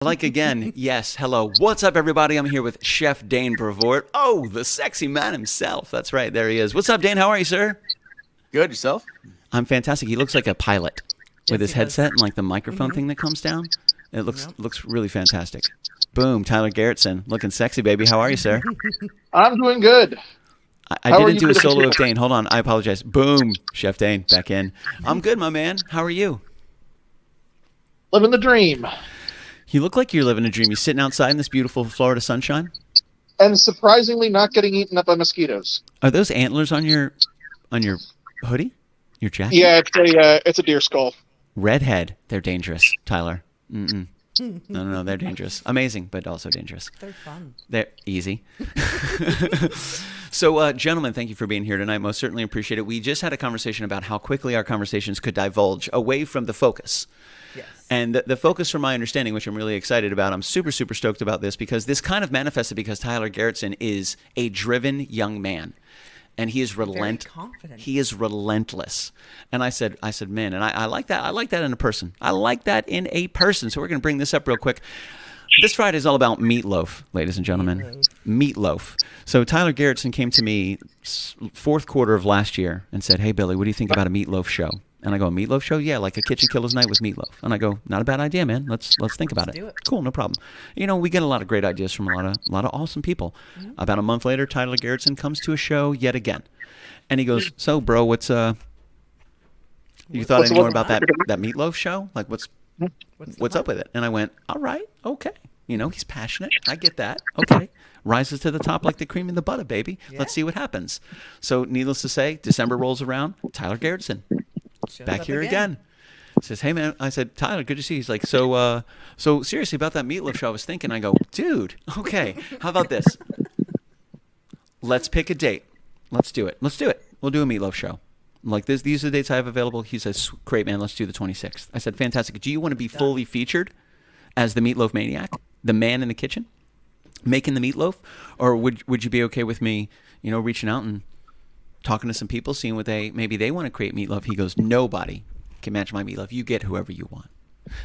Like again, yes, hello. What's up, everybody? I'm here with Chef Dane Brevoort. Oh, the sexy man himself. That's right, there he is. What's up, Dane? How are you, sir? Good, yourself? I'm fantastic. He looks like a pilot with his headset and like the microphone thing that comes down. It looks really fantastic. Boom, Tyler Garretson, looking sexy, baby. How are you, sir? I'm doing good. I didn't do a solo of Dane. Hold on, I apologize. Boom, Chef Dane, back in. I'm good, my man. How are you? Living the dream. You look like you're living a dream. You sitting outside in this beautiful Florida sunshine? And surprisingly not getting eaten up by mosquitoes. Are those antlers on your hoodie? Your jacket? Yeah, it's a deer skull. Redhead. They're dangerous, Tyler. No, they're dangerous. Amazing, but also dangerous. They're fun. They're easy. So, gentlemen, thank you for being here tonight. Most certainly appreciate it. We just had a conversation about how quickly our conversations could divulge away from the focus. Yes. And the focus, from my understanding, which I'm really excited about, I'm super, super stoked about this because this kind of manifested because Tyler Garretson is a driven young man. And he is confident. He is relentless. And I said, man, and I like that. I like that in a person. I like that in a person. So we're going to bring this up real quick. This Friday is all about meatloaf, ladies and gentlemen. Meatloaf. So Tyler Garretson came to me fourth quarter of last year and said, hey, Billy, what do you think about a meatloaf show? And I go, a meatloaf show? Yeah, like a KitchenKillaz night with meatloaf. And I go, not a bad idea, man. Let's think about it. Do it. Cool, no problem. You know, we get a lot of great ideas from a lot of awesome people. About a month later, Tyler Garretson comes to a show yet again. And he goes, so, bro, you thought any more about that meatloaf show? Like, what's up with it? And I went, all right, okay. You know, he's passionate. I get that. Okay. Rises to the top like the cream in the butter, baby. Yeah. Let's see what happens. So, needless to say, December rolls around. Tyler Garretson. Back here again. Says, hey, man. I said, Tyler, good to see you. He's like, so seriously, about that meatloaf show, I was thinking. I go, dude, okay, how about this? Let's pick a date. Let's do it. We'll do a meatloaf show. Like, these are the dates I have available. He says, great, man, let's do the 26th. I said, fantastic. Do you want to be fully featured as the Meatloaf Maniac, the man in the kitchen, making the meatloaf? Or would you be okay with me, reaching out and talking to some people, seeing what maybe they want to create meatloaf? He goes, nobody can match my meatloaf. You get whoever you want.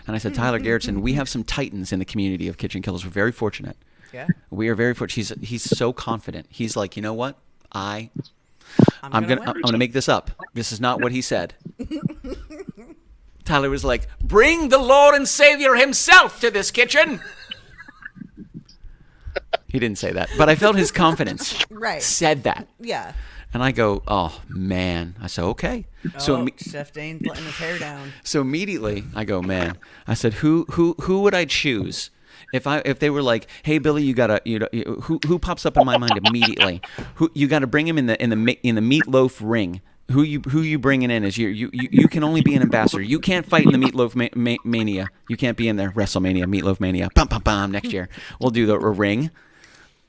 And I said, Tyler Garretson, we have some titans in the community of KitchenKillaz. We're very fortunate. Yeah. We are very fortunate. He's so confident. He's like, you know what? I'm gonna make this up. This is not what he said. Tyler was like, bring the Lord and Savior himself to this kitchen. He didn't say that, but I felt his confidence. Right. Said that. Yeah. And I go, oh, man. I said, okay. Chef Dane's letting his hair down. So immediately I go, man. I said, who would I choose if they were like, hey, Billy, who pops up in my mind immediately? You got to bring him in the meatloaf ring. Who you bringing in is you can only be an ambassador. You can't fight in the meatloaf mania. You can't be in there. WrestleMania, meatloaf mania. Bum bum bum. Next year we'll do a ring.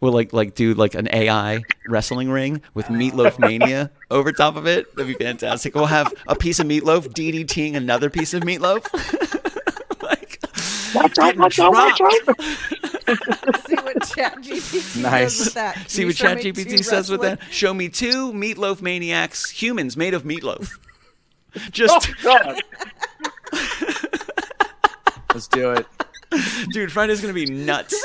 We'll do an AI wrestling ring with Meatloaf Mania over top of it. That'd be fantastic. We'll have a piece of meatloaf DDTing another piece of meatloaf. Watch out. See what ChatGPT says with that. See what ChatGPT says with that. Show me two meatloaf maniacs, humans made of meatloaf. Just. Oh, God. Let's do it. Dude, Friday's going to be nuts.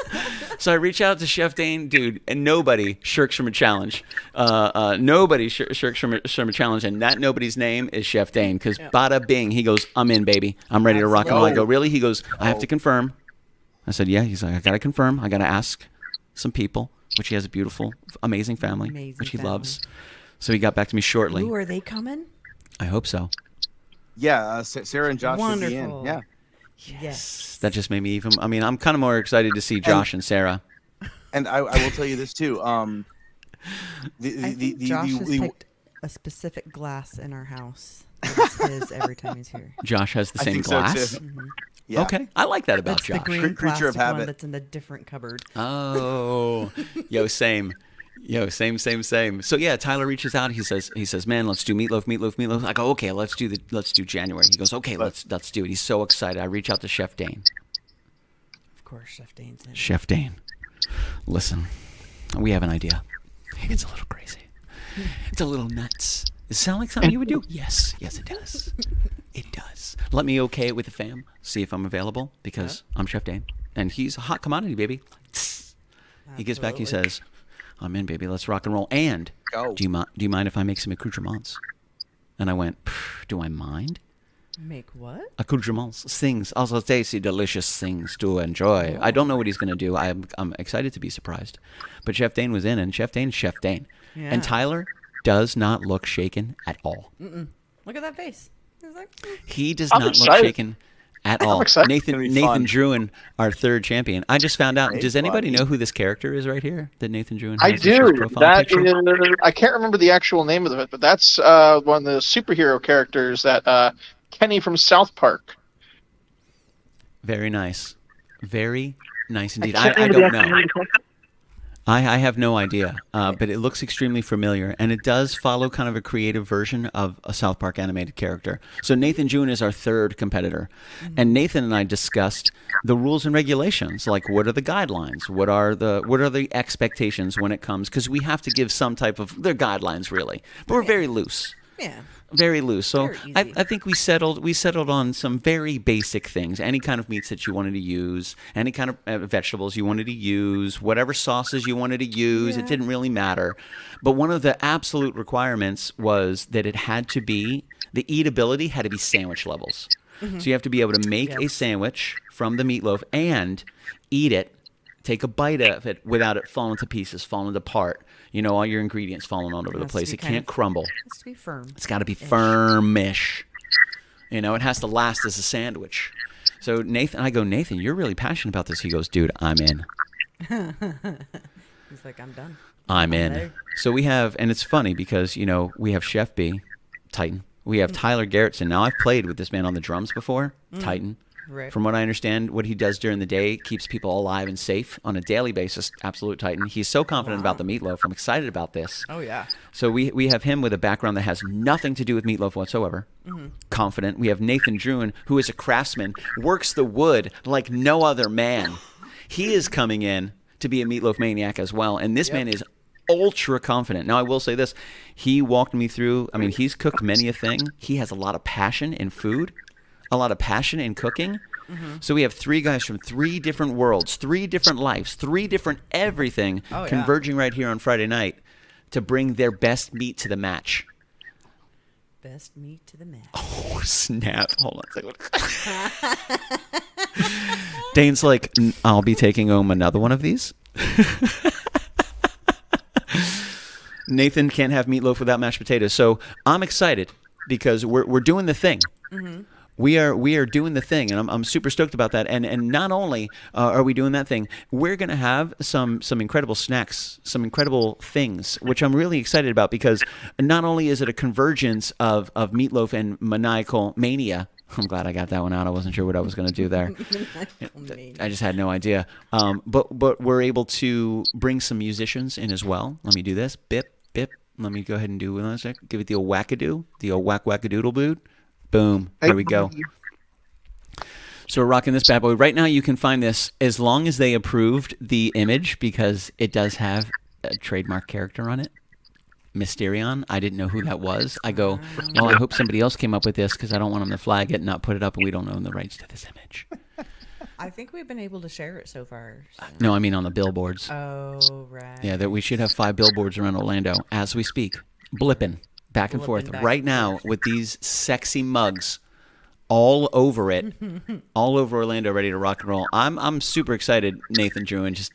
So I reach out to Chef Dane, dude, and nobody shirks from a challenge. Nobody shirks from a challenge, and that nobody's name is Chef Dane, because bada bing, he goes, I'm in, baby. I'm ready to rock and roll. I go, really? He goes, I have to confirm. I said, yeah. He's like, I got to confirm. I got to ask some people, which he has a beautiful, amazing family, which he loves. So he got back to me shortly. Ooh, are they coming? I hope so. Yeah, Sarah and Josh will be in. Yeah. Yes. That just made me even. I mean, I'm kind of more excited to see Josh and Sarah. And I will tell you this too. I think Josh has picked a specific glass in our house. It's his every time he's here. Josh has the same think glass. So too. Mm-hmm. Yeah. Okay, I like that about That's Josh. the green Creature of plastic one habit. that's in the different cupboard. Oh, yo, same. Same. So yeah, Tyler reaches out. He says, man, let's do meatloaf. I go, okay, let's do January. He goes, okay, let's do it. He's so excited. I reach out to Chef Dane. Of course, Chef Dane's in. Chef Dane, listen, we have an idea. It's a little crazy. It's a little nuts. Does it sound like something you would do? Yes, it does. It does. Let me okay it with the fam. See if I'm available because I'm Chef Dane. and he's a hot commodity, baby. He gets back, he says, I'm in, baby. Let's rock and roll. And Go. do you mind if I make some accoutrements? And I went, do I mind? Make what? Accoutrements, things, also tasty, delicious things to enjoy. I don't know what he's going to do. I'm excited to be surprised. But Chef Dane was in, and Chef Dane's Chef Dane. Yeah. And Tyler does not look shaken at all. Look at that face. He's like, He does I'm not look excited. shaken at all. excited. Nathan It's gonna be fun. Drouin, our third champion. I just found out. Hey, Does anybody buddy. know who this character is right here? That Nathan Drouin has I as his do. profile That picture? is, I can't remember the actual name of it, but that's one of the superhero characters that Kenny from South Park. Very nice. Very nice indeed. can't I remember don't the know. actual name of the I have no idea, but it looks extremely familiar, and it does follow kind of a creative version of a South Park animated character. So Nathan June is our third competitor, and Nathan and I discussed the rules and regulations, like what are the guidelines, what are the expectations when it comes, because we have to give some type of they're guidelines really, but we're very loose. yeah. Very loose. So Very easy. I think we settled on some very basic things. Any kind of meats that you wanted to use, any kind of vegetables you wanted to use, whatever sauces you wanted to use, it didn't really matter. But one of the absolute requirements was that it had to be, the eatability had to be sandwich levels. So you have to be able to make a sandwich from the meatloaf and eat it, take a bite of it without it falling to pieces, falling apart. You know, all your ingredients falling all over the Has to place. be It kind can't of- crumble. It has to be firm. It's got to be firmish. You know, it has to last as a sandwich. So Nathan, I go, Nathan, you're really passionate about this. He goes, dude, I'm in. He's like, I'm done. I'm in. there. So we have, and it's funny because, you know, we have Chef B, Titan. We have Tyler Garretson. Now, I've played with this man on the drums before, Titan. Right. From what I understand, what he does during the day keeps people alive and safe on a daily basis. Absolute Titan. He's so confident about the meatloaf. I'm excited about this. Oh, yeah. So we have him with a background that has nothing to do with meatloaf whatsoever. Confident. We have Nathan Drouin, who is a craftsman, works the wood like no other man. He is coming in to be a meatloaf maniac as well, and this man is ultra confident. Now, I will say this. He walked me through, I mean, he's cooked many a thing. He has a lot of passion in food, a lot of passion in cooking. So we have three guys from three different worlds, three different lives, three different everything Oh, yeah. converging right here on Friday night to bring their best meat to the match. Best meat to the match. Oh, snap. Hold on a second. Dane's like, I'll be taking home another one of these. Nathan can't have meatloaf without mashed potatoes. So I'm excited because we're doing the thing. We are doing the thing, and I'm super stoked about that. And not only are we doing that thing, we're going to have some incredible snacks, some incredible things, which I'm really excited about because not only is it a convergence of meatloaf and maniacal mania. I'm glad I got that one out. I wasn't sure what I was going to do there. I just had no idea. But we're able to bring some musicians in as well. Let me do this. Bip, bip. Let me go ahead and do one sec. Give it the old wackadoo, the old whack-wackadoodle boot. Boom. There we go. So we're rocking this bad boy. Right now you can find this as long as they approved the image because it does have a trademark character on it. Mysterion. I didn't know who that was. I go, well, I hope somebody else came up with this because I don't want them to flag it and not put it up and we don't own the rights to this image. I think we've been able to share it so far. So. No, I mean on the billboards. Oh, right. Yeah, that we should have 5 billboards around Orlando as we speak. Blipping back and forth Blipping back right and now forth. with these sexy mugs all over it, all over Orlando, ready to rock and roll. I'm super excited. Nathan Drouin, just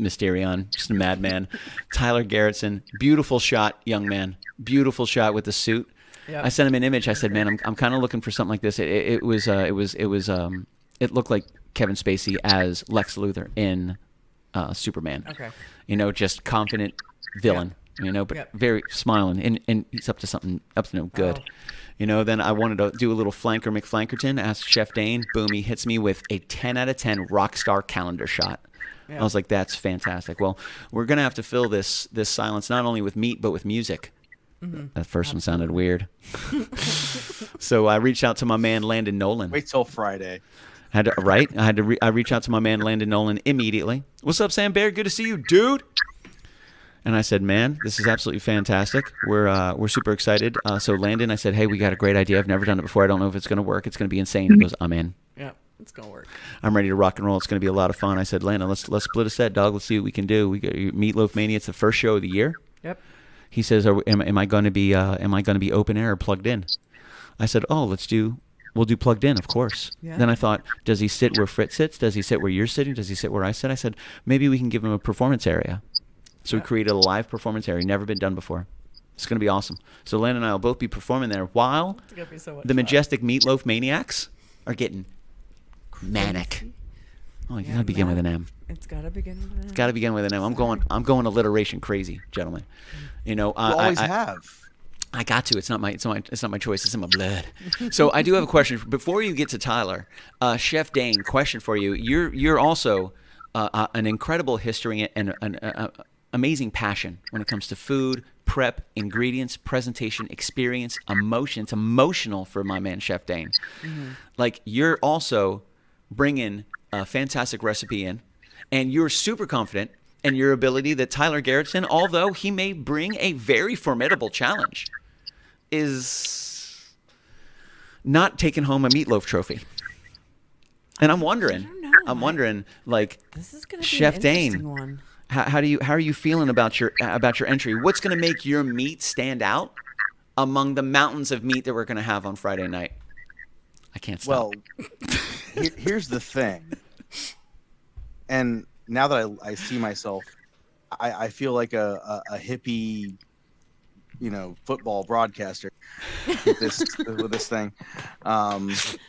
Mysterion, just a madman. Tyler Garretson, beautiful shot, young man, beautiful shot with the suit. Yep. I sent him an image. I said, "Man, I'm kind of looking for something like this." It looked like Kevin Spacey as Lex Luthor in Superman. Okay. You know, just confident villain. You know, but very smiling, and he's up to no good. Oh. You know, then I wanted to do a little flanker McFlankerton, ask Chef Dane. Boom, he hits me with a 10 out of 10 rock star calendar shot. Yeah. I was like, that's fantastic. Well, we're going to have to fill this silence not only with meat, but with music. That first one sounded weird. So I reached out to my man, Landon Nolan. Wait till Friday. I reached out to my man, Landon Nolan, immediately. What's up, Sam Bear? Good to see you, dude. And I said, man, this is absolutely fantastic. We're super excited. So Landon, I said, hey, we got a great idea. I've never done it before. I don't know if it's going to work. It's going to be insane. He goes, I'm in. Yeah. It's gonna work. I'm ready to rock and roll. It's going to be a lot of fun. I said, Lana, let's split a set, dog. Let's see what we can do. We got Meatloaf Mania. It's the first show of the year. Yep. He says, am I going to be open air or plugged in? I said, we'll do plugged in, of course. Yeah. Then I thought, does he sit where Fritz sits? Does he sit where you're sitting? Does he sit where I sit? I said, maybe we can give him a performance area. So we created a live performance area, never been done before. It's going to be awesome. So Len and I will both be performing there while the majestic Meatloaf Maniacs are getting manic. Oh, you got to begin with an M. It's got to begin with an M. It's got to begin with an M. I'm going alliteration crazy, gentlemen. You know, You always have. I got to. It's not my choice. It's in my blood. So I do have a question before you get to Tyler. Chef Dane, question for you. You're also an incredible history and an amazing passion when it comes to food, prep, ingredients, presentation, experience, emotion. It's emotional for my man Chef Dane. Mm-hmm. Like, you're also bringing a fantastic recipe in, and you're super confident in your ability that Tyler Garretson, although he may bring a very formidable challenge, is not taking home a meatloaf trophy. And I'm wondering, like, this is gonna be Chef an Dane, interesting one. how are you feeling about your entry? What's going to make your meat stand out among the mountains of meat that we're going to have on Friday night? I can't stop. Well, here's the thing. And now that I see myself, I feel like a hippie, football broadcaster with this thing.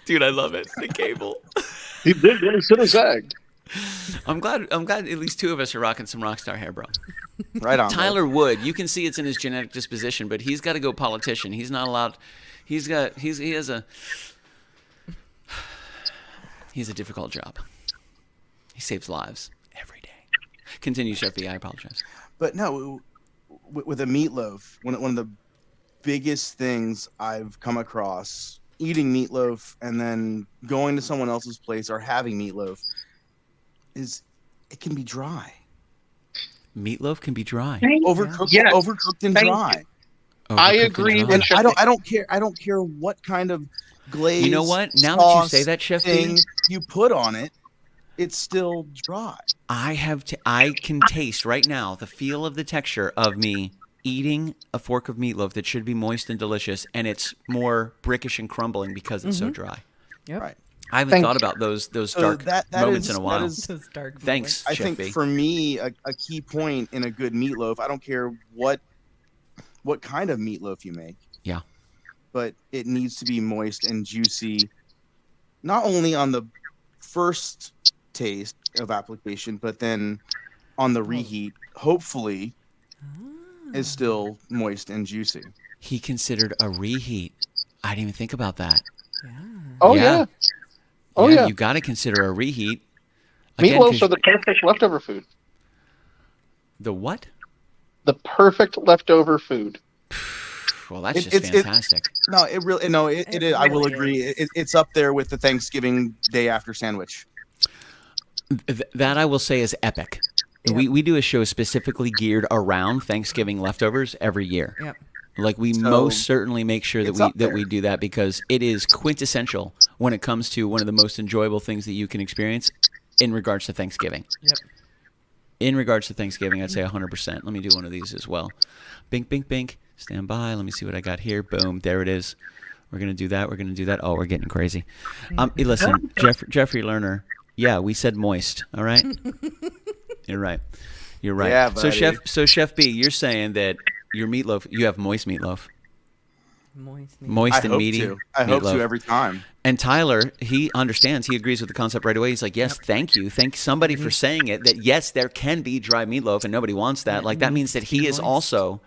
Dude, I love it. The cable. He did really should have zagged. I'm glad at least two of us are rocking some rock star hair, bro. Right on. Tyler Wood, you can see it's in his genetic disposition, but he's got to go politician. He's not allowed. He's a difficult job. He saves lives every day. Continue, Chef B. I apologize. But no, with a meatloaf, one of the biggest things I've come across eating meatloaf and then going to someone else's place or having meatloaf is it can be dry. Meatloaf can be dry. Overcooked and dry. I agree. And I don't care. I don't care what kind of glaze. You know what? Now that you say that, Chef thing B, you put on it, it's still dry. I can taste right now the feel of the texture of me eating a fork of meatloaf that should be moist and delicious, and it's more brickish and crumbling because it's so dry. Yep. Right. I haven't thought about those dark moments in a while. Those dark Thanks, I Chef think B. for me, a key point in a good meatloaf, I don't care what kind of meatloaf you make. Yeah. But it needs to be moist and juicy, not only on the first taste of application, but then on the reheat, hopefully, is still moist and juicy. He considered a reheat. I didn't even think about that. Yeah. Oh yeah. Oh yeah. You got to consider a reheat. Again, Meatloafs are the perfect leftover food. The what? The perfect leftover food. Well, that's just fantastic. It is. I will agree. It's up there with the Thanksgiving day after sandwich. That I will say is epic. Yep. We do a show specifically geared around Thanksgiving leftovers every year. Yep. Like we most certainly make sure that we do that because it is quintessential when it comes to one of the most enjoyable things that you can experience in regards to Thanksgiving. Yep. In regards to Thanksgiving, I'd say 100%. Let me do one of these as well. Bink, bink, bink. Stand by. Let me see what I got here. Boom. There it is. We're going to do that. We're going to do that. Oh, we're getting crazy. Listen, Jeffrey Lerner. Yeah, we said moist. All right. You're right. Yeah, buddy. So Chef B, you're saying that your meatloaf, you have moist meatloaf. Moist and meaty. I hope to every time. And Tyler, he understands. He agrees with the concept right away. He's like, yes, thank you. Thank somebody for saying it, that yes, there can be dry meatloaf and nobody wants that. Like that means that he is also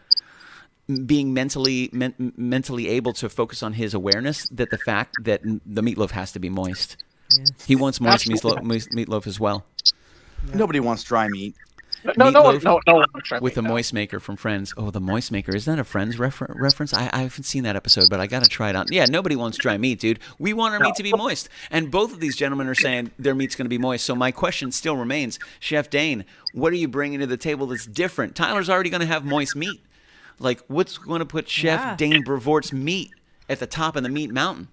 being mentally able to focus on his awareness that the fact that the meatloaf has to be moist. Yes. He wants moist meatloaf as well. Yeah. Nobody wants dry meat. No one with the moist maker from Friends. Oh, the moist maker. Isn't that a Friends reference? I haven't seen that episode, but I got to try it out. Yeah, nobody wants dry meat, dude. We want our meat to be moist. And both of these gentlemen are saying their meat's going to be moist. So my question still remains, Chef Dane, what are you bringing to the table that's different? Tyler's already going to have moist meat. Like, what's going to put Chef Dane Brevoort's meat at the top of the meat mountain?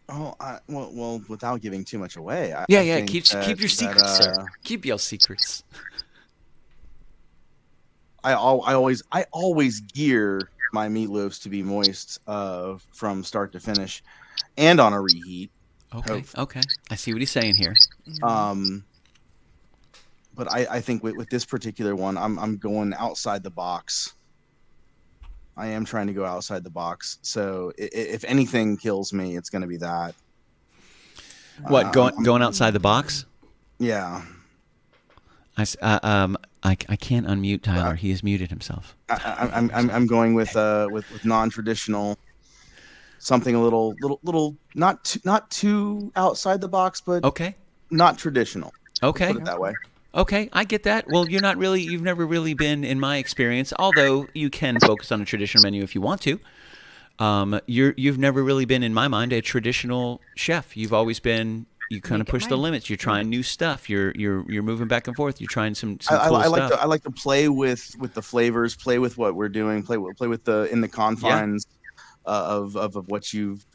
Well, without giving too much away. I think keep your secrets, sir. Keep your secrets. I always gear my meatloafs to be moist from start to finish, and on a reheat. Okay. I see what he's saying here. But I think with this particular one, I'm going outside the box. I am trying to go outside the box. So if anything kills me, it's going to be that. What, going outside the box? Yeah. I can't unmute Tyler. He has muted himself. I'm going with non-traditional, something a little not too outside the box, but not traditional. Okay. Let's put it that way. Okay, I get that. Well, you've never really been, in my experience, although you can focus on a traditional menu if you want to. You've never really been, in my mind, a traditional chef. You've always been, you kind of push the limits. You're trying new stuff. You're moving back and forth. You're trying some cool stuff. I like to play with the flavors, play with what we're doing, play with the confines of what you've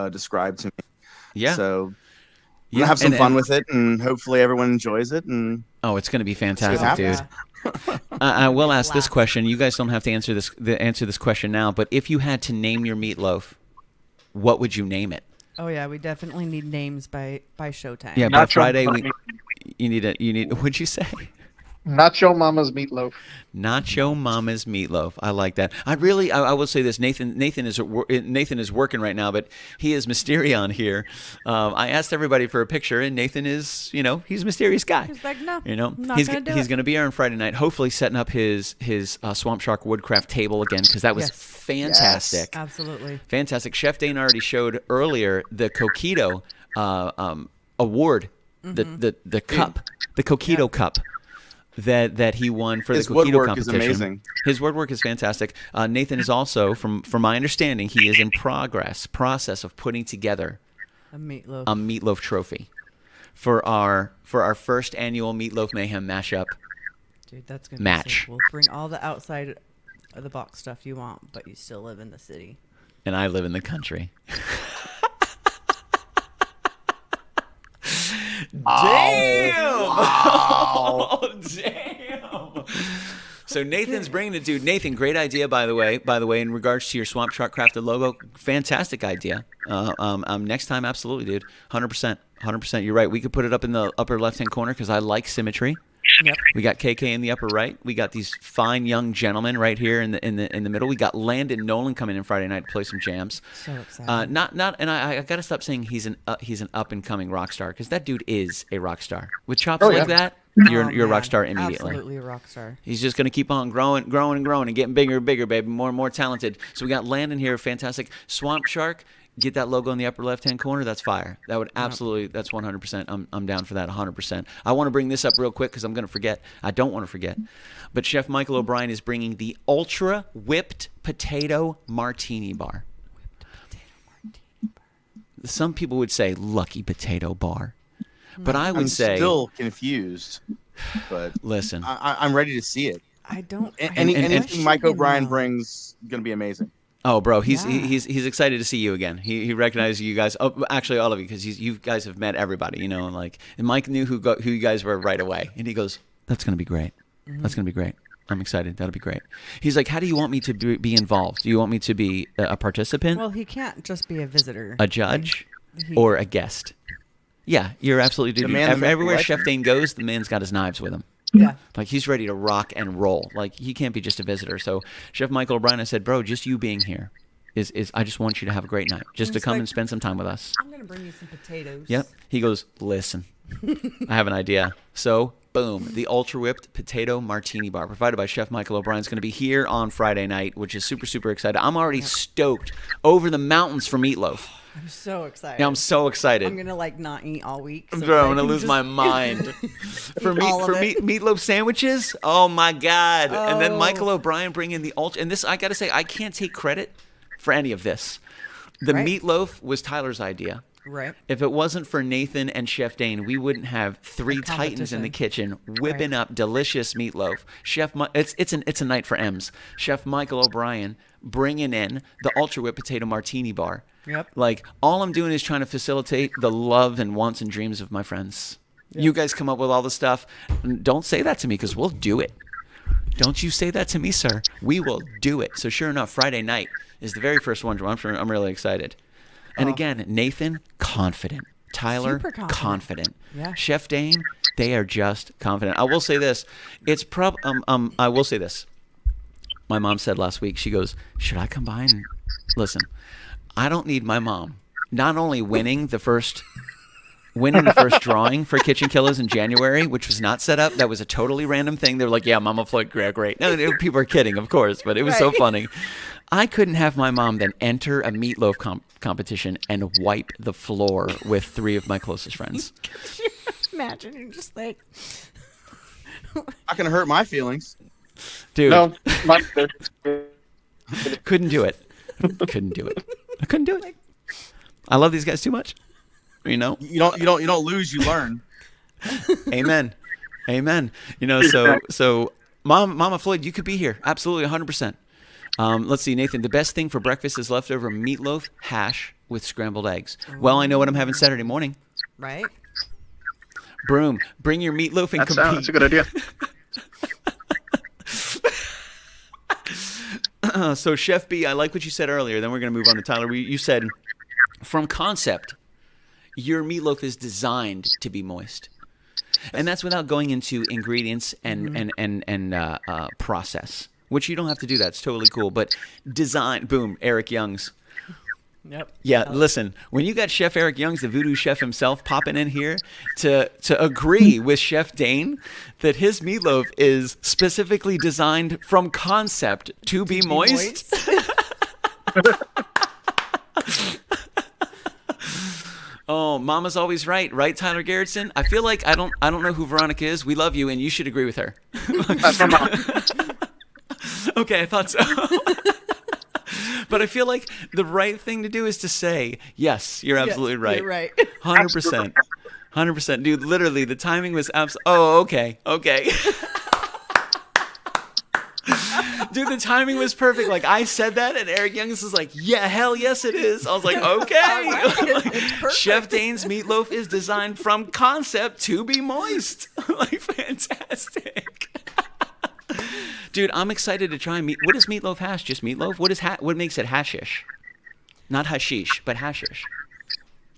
described to me. Yeah. So I'm gonna have some fun with it, and hopefully everyone enjoys it. And it's going to be fantastic, dude. I will ask this question. You guys don't have to answer this question now, but if you had to name your meatloaf, what would you name it? Oh yeah, we definitely need names by showtime. Yeah, by Friday you need. What'd you say? Nacho Mama's Meatloaf. Nacho Mama's Meatloaf. I like that. I will say this. Nathan is working right now, but he is Mysterion here. I asked everybody for a picture, and Nathan is, he's a mysterious guy. He's like, no, he's going to be here on Friday night, hopefully setting up his Swamp Shark Woodcraft table again, because that was fantastic. Yes, absolutely. Fantastic. Chef Dane already showed earlier the Coquito award, the cup, the Coquito Cup. That he won for the Coquito competition. His woodwork is amazing. His woodwork is fantastic. Nathan is also, from my understanding, he is in process of putting together a meatloaf trophy for our first annual Meatloaf Mayhem mashup. Dude, that's gonna match. We'll bring all the outside of the box stuff you want, but you still live in the city. And I live in the country. Damn! Wow. Oh, damn! So Nathan's bringing it, dude. Nathan, great idea, by the way. In regards to your Swamp Shark crafted logo, fantastic idea. Next time, absolutely, dude. 100%. You're right. We could put it up in the upper left-hand corner because I like symmetry. Yep. We got KK in the upper right. We got these fine young gentlemen right here in the middle. We got Landon Nolan coming in Friday night to play some jams. So excited. And I got to stop saying he's an up and coming rock star, because that dude is a rock star with chops like that. You're a rock star immediately. Absolutely a rock star. He's just going to keep on growing and getting bigger and bigger, baby. More and more talented. So we got Landon here, fantastic. Swamp Shark. Get that logo in the upper left-hand corner. That's fire. That would absolutely. That's 100%. I'm down for that. 100%. I want to bring this up real quick because I'm going to forget. I don't want to forget. But Chef Michael O'Brien is bringing the Ultra Whipped Potato Martini Bar. Some people would say Lucky Potato Bar, but I would say still confused. But listen, I'm ready to see it. I don't. Anything Mike O'Brien brings going to be amazing. Oh, bro, he's excited to see you again. He recognizes you guys. Oh, actually, all of you, because you guys have met everybody, and Mike knew who you guys were right away, and he goes, "That's gonna be great. That's gonna be great. I'm excited. That'll be great." He's like, "How do you want me to be involved? Do you want me to be a participant? Well, he can't just be a visitor, a judge, or a guest." Yeah, you're absolutely dude. Everywhere Chef Dane goes, the man's got his knives with him. Yeah. He's ready to rock and roll. He can't be just a visitor. So Chef Michael O'Brien, I said, bro, just you being here is I just want you to have a great night. Just to come and spend some time with us. I'm going to bring you some potatoes. Yep. He goes, listen, I have an idea. So, boom, the Ultra Whipped Potato Martini Bar provided by Chef Michael O'Brien is going to be here on Friday night, which is super, super excited. I'm already stoked over the mountains for meatloaf. I'm so excited. Yeah, I'm so excited. I'm gonna not eat all week. So I'm gonna lose my mind. for meatloaf sandwiches. Oh my god! Oh. And then Michael O'Brien bringing the ultra. And this, I gotta say, I can't take credit for any of this. The meatloaf was Tyler's idea. Right. If it wasn't for Nathan and Chef Dane, we wouldn't have three titans in the kitchen whipping up delicious meatloaf. It's a night for M's. Chef Michael O'Brien bringing in the Ultra Whip Potato Martini Bar. Yep. Like, all I'm doing is trying to facilitate the love and wants and dreams of my friends. Yep. You guys come up with all the stuff. Don't say that to me, because we'll do it. Don't you say that to me, sir. We will do it. So sure enough, Friday night is the very first one. I'm really excited. And again, Nathan, confident. Tyler, Super confident. Yeah. Chef Dane, they are just confident. I will say this. I will say this. My mom said last week, she goes, should I come by and listen? I don't need my mom not only winning the first drawing for KitchenKillaz in January, which was not set up. That was a totally random thing. They were like, yeah, Mama Floyd, great. No, people are kidding, of course, but it was so funny. I couldn't have my mom then enter a meatloaf competition and wipe the floor with 3 of my closest friends. Imagine you're just like... Not going to hurt my feelings. Dude. No, Couldn't do it. I couldn't do it. I love these guys too much. You know, you don't lose, you learn. Amen. So Mama Floyd, you could be here. Absolutely, 100%. Let's see, Nathan. The best thing for breakfast is leftover meatloaf hash with scrambled eggs. Well, I know what I'm having Saturday morning. Right. Broom, bring your meatloaf and compete. That's a good idea. So Chef B, I like what you said earlier. Then we're going to move on to Tyler. You said, from concept, your meatloaf is designed to be moist, and that's without going into ingredients and process, which you don't have to do. That's totally cool. But design, boom, Eric Youngs. Yep. Yeah, listen, when you got Chef Eric Youngs, the voodoo chef himself, popping in here to agree with Chef Dane that his meatloaf is specifically designed from concept to be moist. Oh, Mama's always right, Tyler Garretson? I feel like I don't know who Veronica is. We love you, and you should agree with her. That's my mom. Okay, I thought so. But I feel like the right thing to do is to say, yes, you're absolutely right. You're right. 100%. 100%. Dude, literally, the timing was oh, okay. Dude, the timing was perfect. Like, I said that, and Eric Youngs was like, yeah, hell yes, it is. I was like, okay. Chef Dane's meatloaf is designed from concept to be moist. Like, fantastic. Dude, I'm excited to try meat. What is meatloaf hash? Just meatloaf? What makes it hashish? Not hashish, but hashish.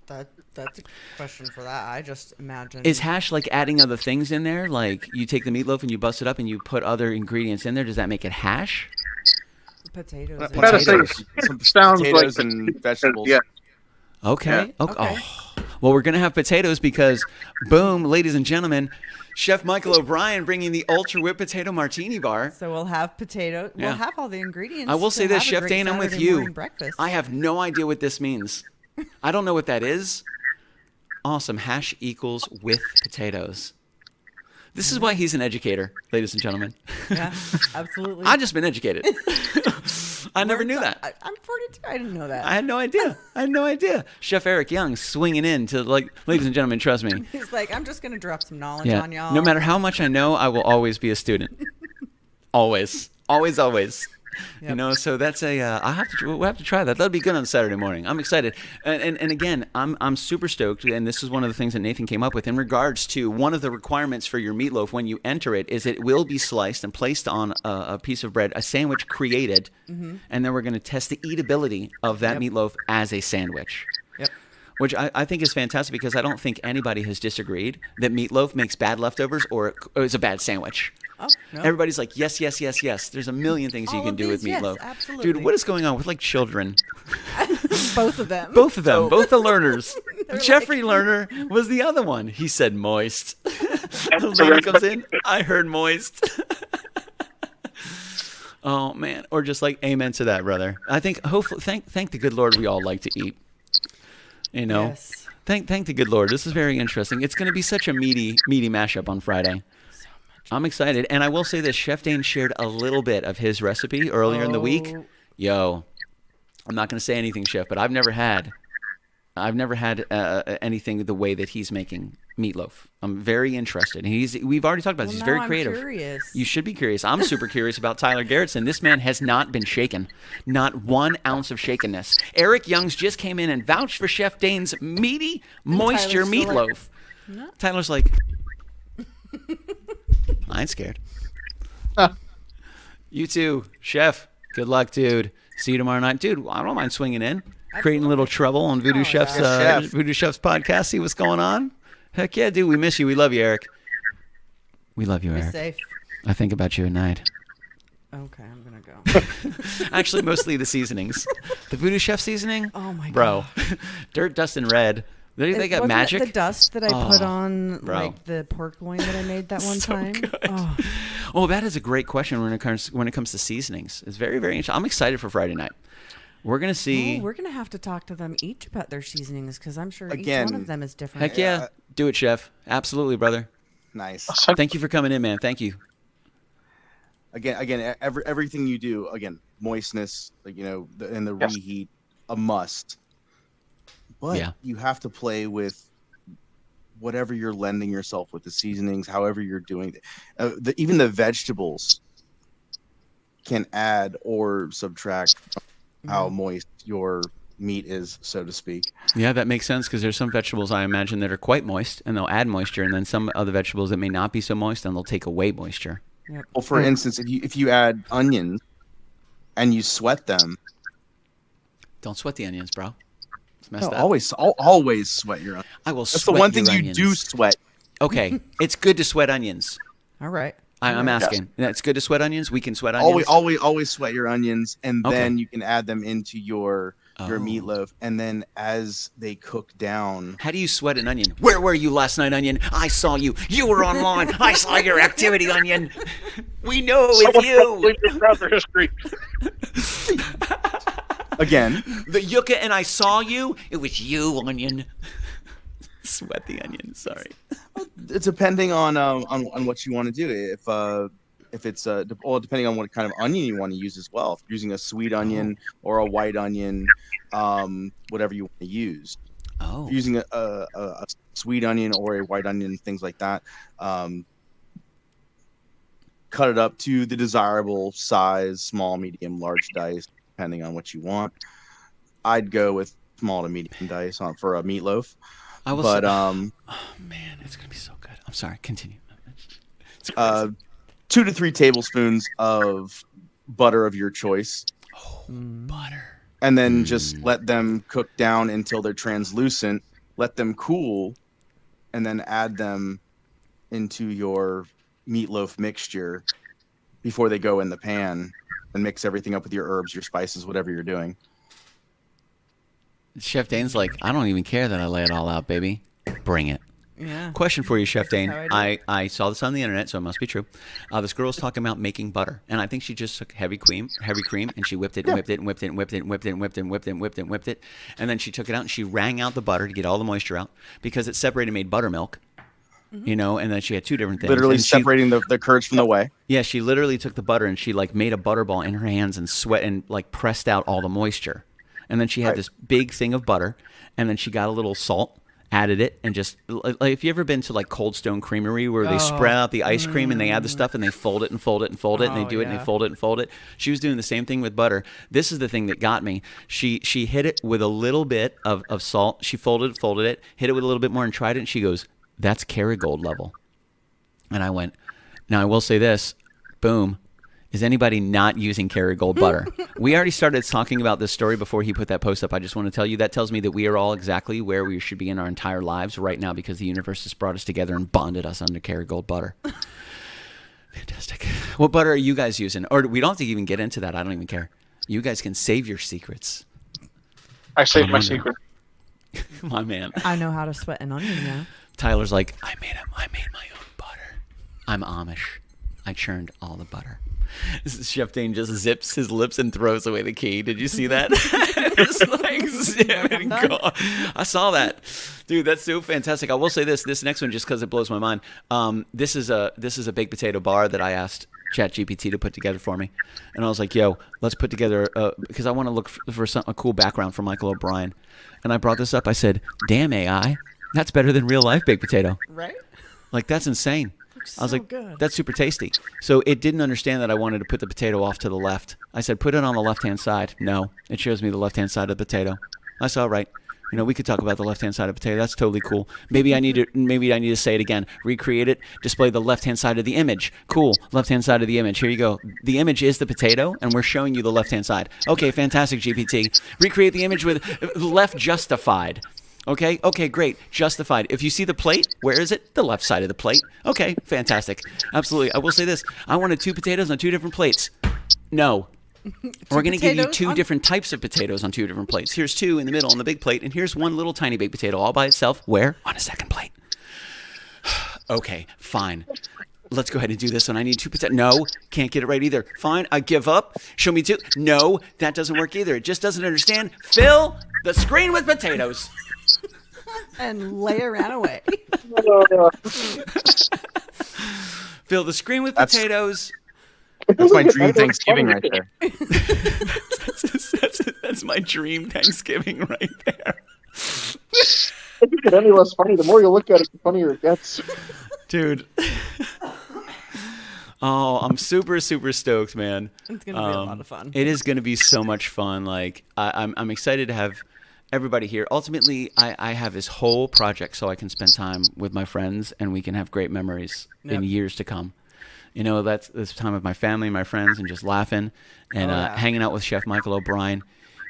That's a question for that. I just imagine. Is hash like adding other things in there? Like, you take the meatloaf and you bust it up and you put other ingredients in there. Does that make it hash? Potatoes. Some Sounds potatoes like and vegetables. Yeah. Okay. Yeah. Okay. Oh. Well, we're going to have potatoes because, boom, ladies and gentlemen, Chef Michael O'Brien bringing the Ultra Whip Potato Martini Bar. So we'll have potato. Yeah. We'll have all the ingredients. I will say this, Chef Dane, I'm with Saturday you. morning breakfast. I have no idea what this means. I don't know what that is. Awesome. Hash equals with potatoes. This is why he's an educator, ladies and gentlemen. Yeah, absolutely. I've just been educated. I never knew that. I'm 42. I didn't know that. I had no idea. Chef Eric Young swinging in to, like, ladies and gentlemen, trust me. He's like, I'm just going to drop some knowledge on y'all. No matter how much I know, I will always be a student. Always. Yep. You know, so that's we'll have to try that. That'll be good on Saturday morning. I'm excited. And again, I'm super stoked, and this is one of the things that Nathan came up with in regards to one of the requirements for your meatloaf when you enter it is it will be sliced and placed on a piece of bread, a sandwich created, and then we're going to test the eatability of that meatloaf as a sandwich. Yep. Which I think is fantastic because I don't think anybody has disagreed that meatloaf makes bad leftovers or is a bad sandwich. Oh, no. Everybody's like, yes. There's a million things you All can of do with these, yes, meatloaf. absolutely. Dude, what is going on with, like, children? Both of them. Both of them. Both the learners. Jeffrey Lerner was the other one. He said moist. The lady comes in, I heard moist. Oh, man. Or just like, amen to that, brother. I think, hopefully, thank the good Lord we all like to eat. You know? Yes. Thank the good Lord. This is very interesting. It's going to be such a meaty mashup on Friday. I'm excited. And I will say this, Chef Dane shared a little bit of his recipe earlier in the week. Yo, I'm not going to say anything, Chef, but I've never had I've never had anything the way that he's making meatloaf. I'm very interested. We've already talked about this. He's very creative. I'm curious. You should be curious. I'm super curious about Tyler Garretson. This man has not been shaken. Not 1 ounce of shakenness. Eric Youngs just came in and vouched for Chef Dane's meaty moisture meatloaf. No. Tyler's like, I ain't scared. You too, Chef. Good luck, dude. See you tomorrow night. Dude, I don't mind swinging in. Creating a little trouble on Voodoo Chef's Voodoo Chef's podcast. See what's going on. Heck yeah, dude. We miss you. We love you, Eric. We love you, Eric. Be safe. I think about you at night. Okay, I'm gonna go. Actually, mostly the seasonings. The Voodoo Chef seasoning. Oh my god, bro. Dirt, dust, and red. They got magic. The dust that I put on, bro. like the pork loin that I made that one So time. good. Oh, that is a great question when it comes to seasonings. It's very, very interesting. I'm excited for Friday night. We're gonna see. We're gonna have to talk to them each about their seasonings because I'm sure each Again, one of them is different. Heck yeah, do it, Chef. Absolutely, brother. Nice. Thank you for coming in, man. Thank you. Again, everything you do, again, moistness, like and the Yes. reheat, a must. But you have to play with whatever you're lending yourself with the seasonings, however you're doing it. Even the vegetables can add or subtract how moist your meat is, so to speak. Yeah, that makes sense because there's some vegetables I imagine that are quite moist and they'll add moisture, and then some other vegetables that may not be so moist and they'll take away moisture. Yep. Well, for instance, if you add onions and you sweat them, Don't sweat the onions, bro. It's no, messed up. always sweat your onions. I will. That's sweat the one your thing onions. you do sweat. Okay, it's good to sweat onions. All right. I'm asking. It's good to sweat onions. We can sweat onions. Always sweat your onions, and then Okay. you can add them into your meatloaf, and then as they cook down. How do you sweat an onion? Where were you last night, onion? I saw you. You were online. I saw your activity, onion. We know it's you. Your browser history. Again, The yucca and I saw you. It was you, onion. Sweat the onion. Sorry. it's depending on what you want to do. If it's depending on what kind of onion you want to use as well. If you're using a sweet onion or a white onion, whatever you want to use. Oh. If you're using a sweet onion or a white onion, things like that. Cut it up to the desirable size, small, medium, large dice, depending on what you want. I'd go with small to medium dice for a meatloaf. I will But say, oh man, it's gonna be so good. I'm sorry. Continue. It's crazy. 2 to 3 tablespoons of butter of your choice, Butter. and then just let them cook down until they're translucent. Let them cool, and then add them into your meatloaf mixture before they go in the pan, and mix everything up with your herbs, your spices, whatever you're doing. Chef Dane's like, I don't even care that I lay it all out, baby. Bring it. Yeah. Question for you, Chef Dane. That's how I I saw this on the internet, so it must be true. This girl's talking about making butter, and I think she just took heavy cream, and she whipped it and whipped it and whipped it and whipped it and whipped it and whipped it and whipped it and whipped it and whipped it, and then she took it out and she wrung out the butter to get all the moisture out because it separated and made buttermilk. And then she had 2 different things. Literally And she- separating the curds from the whey. Yeah, she literally took the butter and she like made a butterball in her hands and sweat and like pressed out all the moisture. And then she had this big thing of butter, and then she got a little salt, added it, and just like if you ever been to like Cold Stone Creamery where they spread out the ice cream and they add the stuff and they fold it and fold it and fold it and they do it and they fold it and fold it. She was doing the same thing with butter. This is the thing that got me. She hit it with a little bit of salt. She folded it, hit it with a little bit more and tried it, and she goes, "That's Kerrygold level." And I went, now I will say this, boom. Is anybody not using Kerrygold butter? We already started talking about this story before he put that post up. I just want to tell you that tells me that we are all exactly where we should be in our entire lives right now because the universe has brought us together and bonded us under Kerrygold butter. Fantastic. What butter are you guys using? Or we don't have to even get into that. I don't even care. You guys can save your secrets. I saved my secret. My man. I know how to sweat an onion now. Tyler's like, I made my own butter. I'm Amish. I churned all the butter. Chef Dane just zips his lips and throws away the key. Did you see that? It's like zip and go. I saw that, dude. That's so fantastic. I will say this next one just because it blows my mind. This is a baked potato bar that I asked ChatGPT to put together for me. And I was like, yo, let's put together, because I want to look for a cool background for Michael O'Brien. And I brought this up. I said, damn AI, that's better than real life baked potato. Right? Like, that's insane. I was so like, good. that's super tasty. So it didn't understand that I wanted to put the potato off to the left. I said, put it on the left-hand side. No, it shows me the left-hand side of the potato. I said, all right. You know, we could talk about the left-hand side of the potato. That's totally cool. Maybe I need to say it again. Recreate it. Display the left-hand side of the image. Cool. Left-hand side of the image. Here you go. The image is the potato, and we're showing you the left-hand side. Okay, fantastic, GPT. Recreate the image with left justified. Okay, great. Justified. If you see the plate, where is it? The left side of the plate. Okay, fantastic. Absolutely. I will say this. I wanted 2 potatoes on 2 different plates. No. We're going to give you 2 different types of potatoes on 2 different plates. Here's 2 in the middle on the big plate, and here's 1 little tiny baked potato all by itself. Where? On a second plate. Okay, fine. Let's go ahead and do this one. I need 2 potatoes. No, can't get it right either. Fine, I give up. Show me 2. No, that doesn't work either. It just doesn't understand. Fill the screen with potatoes. And Leia ran away. Fill the screen with potatoes. That's my dream Thanksgiving right there. That's my dream Thanksgiving right there. It doesn't get any less funny. The more you look at it, the funnier it gets. Dude. Oh, I'm super, super stoked, man. It's going to be a lot of fun. It is going to be so much fun. Like, I'm excited to have everybody here. Ultimately, I have this whole project so I can spend time with my friends and we can have great memories in years to come. You know, that's this time with my family, my friends, and just laughing and hanging out with Chef Michael O'Brien,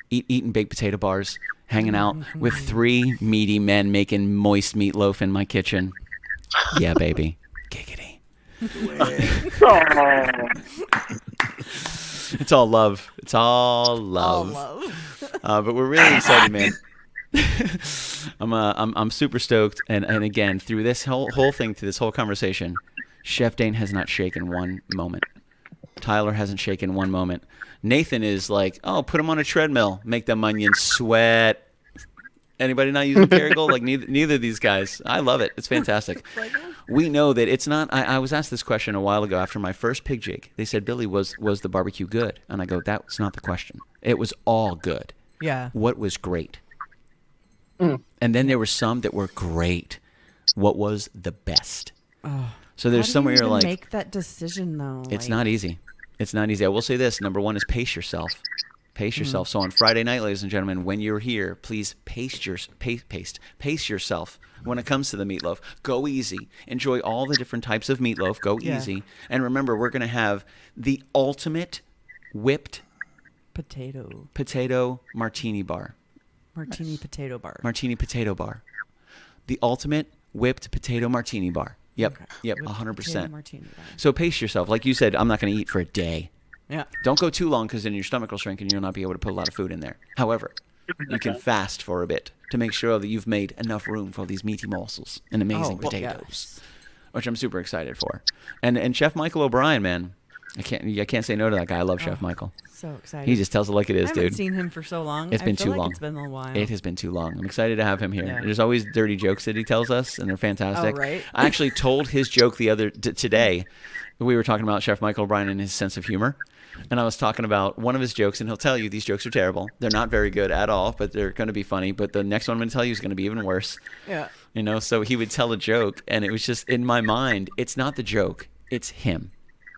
eating baked potato bars, hanging out with 3 meaty men making moist meatloaf in my kitchen. Yeah, baby. Giggity. It's all love. It's all love. But we're really excited, man. I'm super stoked. And again, through this whole thing, through this whole conversation, Chef Dane has not shaken one moment. Tyler hasn't shaken one moment. Nathan is like, oh, put him on a treadmill, make them onions sweat. Anybody not using Kerrygold? Like neither of these guys. I love it. It's fantastic. We know that it's not. I was asked this question a while ago after my first pig jig. They said, Billy, was the barbecue good? And I go, that's not the question. It was all good. Yeah. What was great? And then there were some that were great. What was the best? Oh. So there's somewhere you're like, make that decision though. It's not easy. It's not easy. I will say this. Number 1 is pace yourself. Pace yourself. So on Friday night, ladies and gentlemen, when you're here, please pace yourself when it comes to the meatloaf. Go easy. Enjoy all the different types of meatloaf. Go easy. And remember, we're going to have the ultimate whipped potato martini bar. Martini potato bar. Martini potato bar. The ultimate whipped potato martini bar. Yep. Okay. Yep. Whipped 100%. martini bar. So pace yourself. Like you said, I'm not going to eat for a day. Yeah. Don't go too long because then your stomach will shrink and you'll not be able to put a lot of food in there. However, you can fast for a bit to make sure that you've made enough room for all these meaty morsels and amazing potatoes, which I'm super excited for. And Chef Michael O'Brien, man, I can't say no to that guy. I love Chef Michael. So excited. He just tells it like it is, dude. I haven't seen him for so long. It's been too long. It's been a while. It has been too long. I'm excited to have him here. Yeah. There's always dirty jokes that he tells us, and they're fantastic. Oh, right. I actually told his joke today. We were talking about Chef Michael O'Brien and his sense of humor. And I was talking about one of his jokes, and he'll tell you these jokes are terrible. They're not very good at all, but they're going to be funny. But the next one I'm going to tell you is going to be even worse. Yeah. You know, so he would tell a joke, and it was just in my mind, it's not the joke, it's him.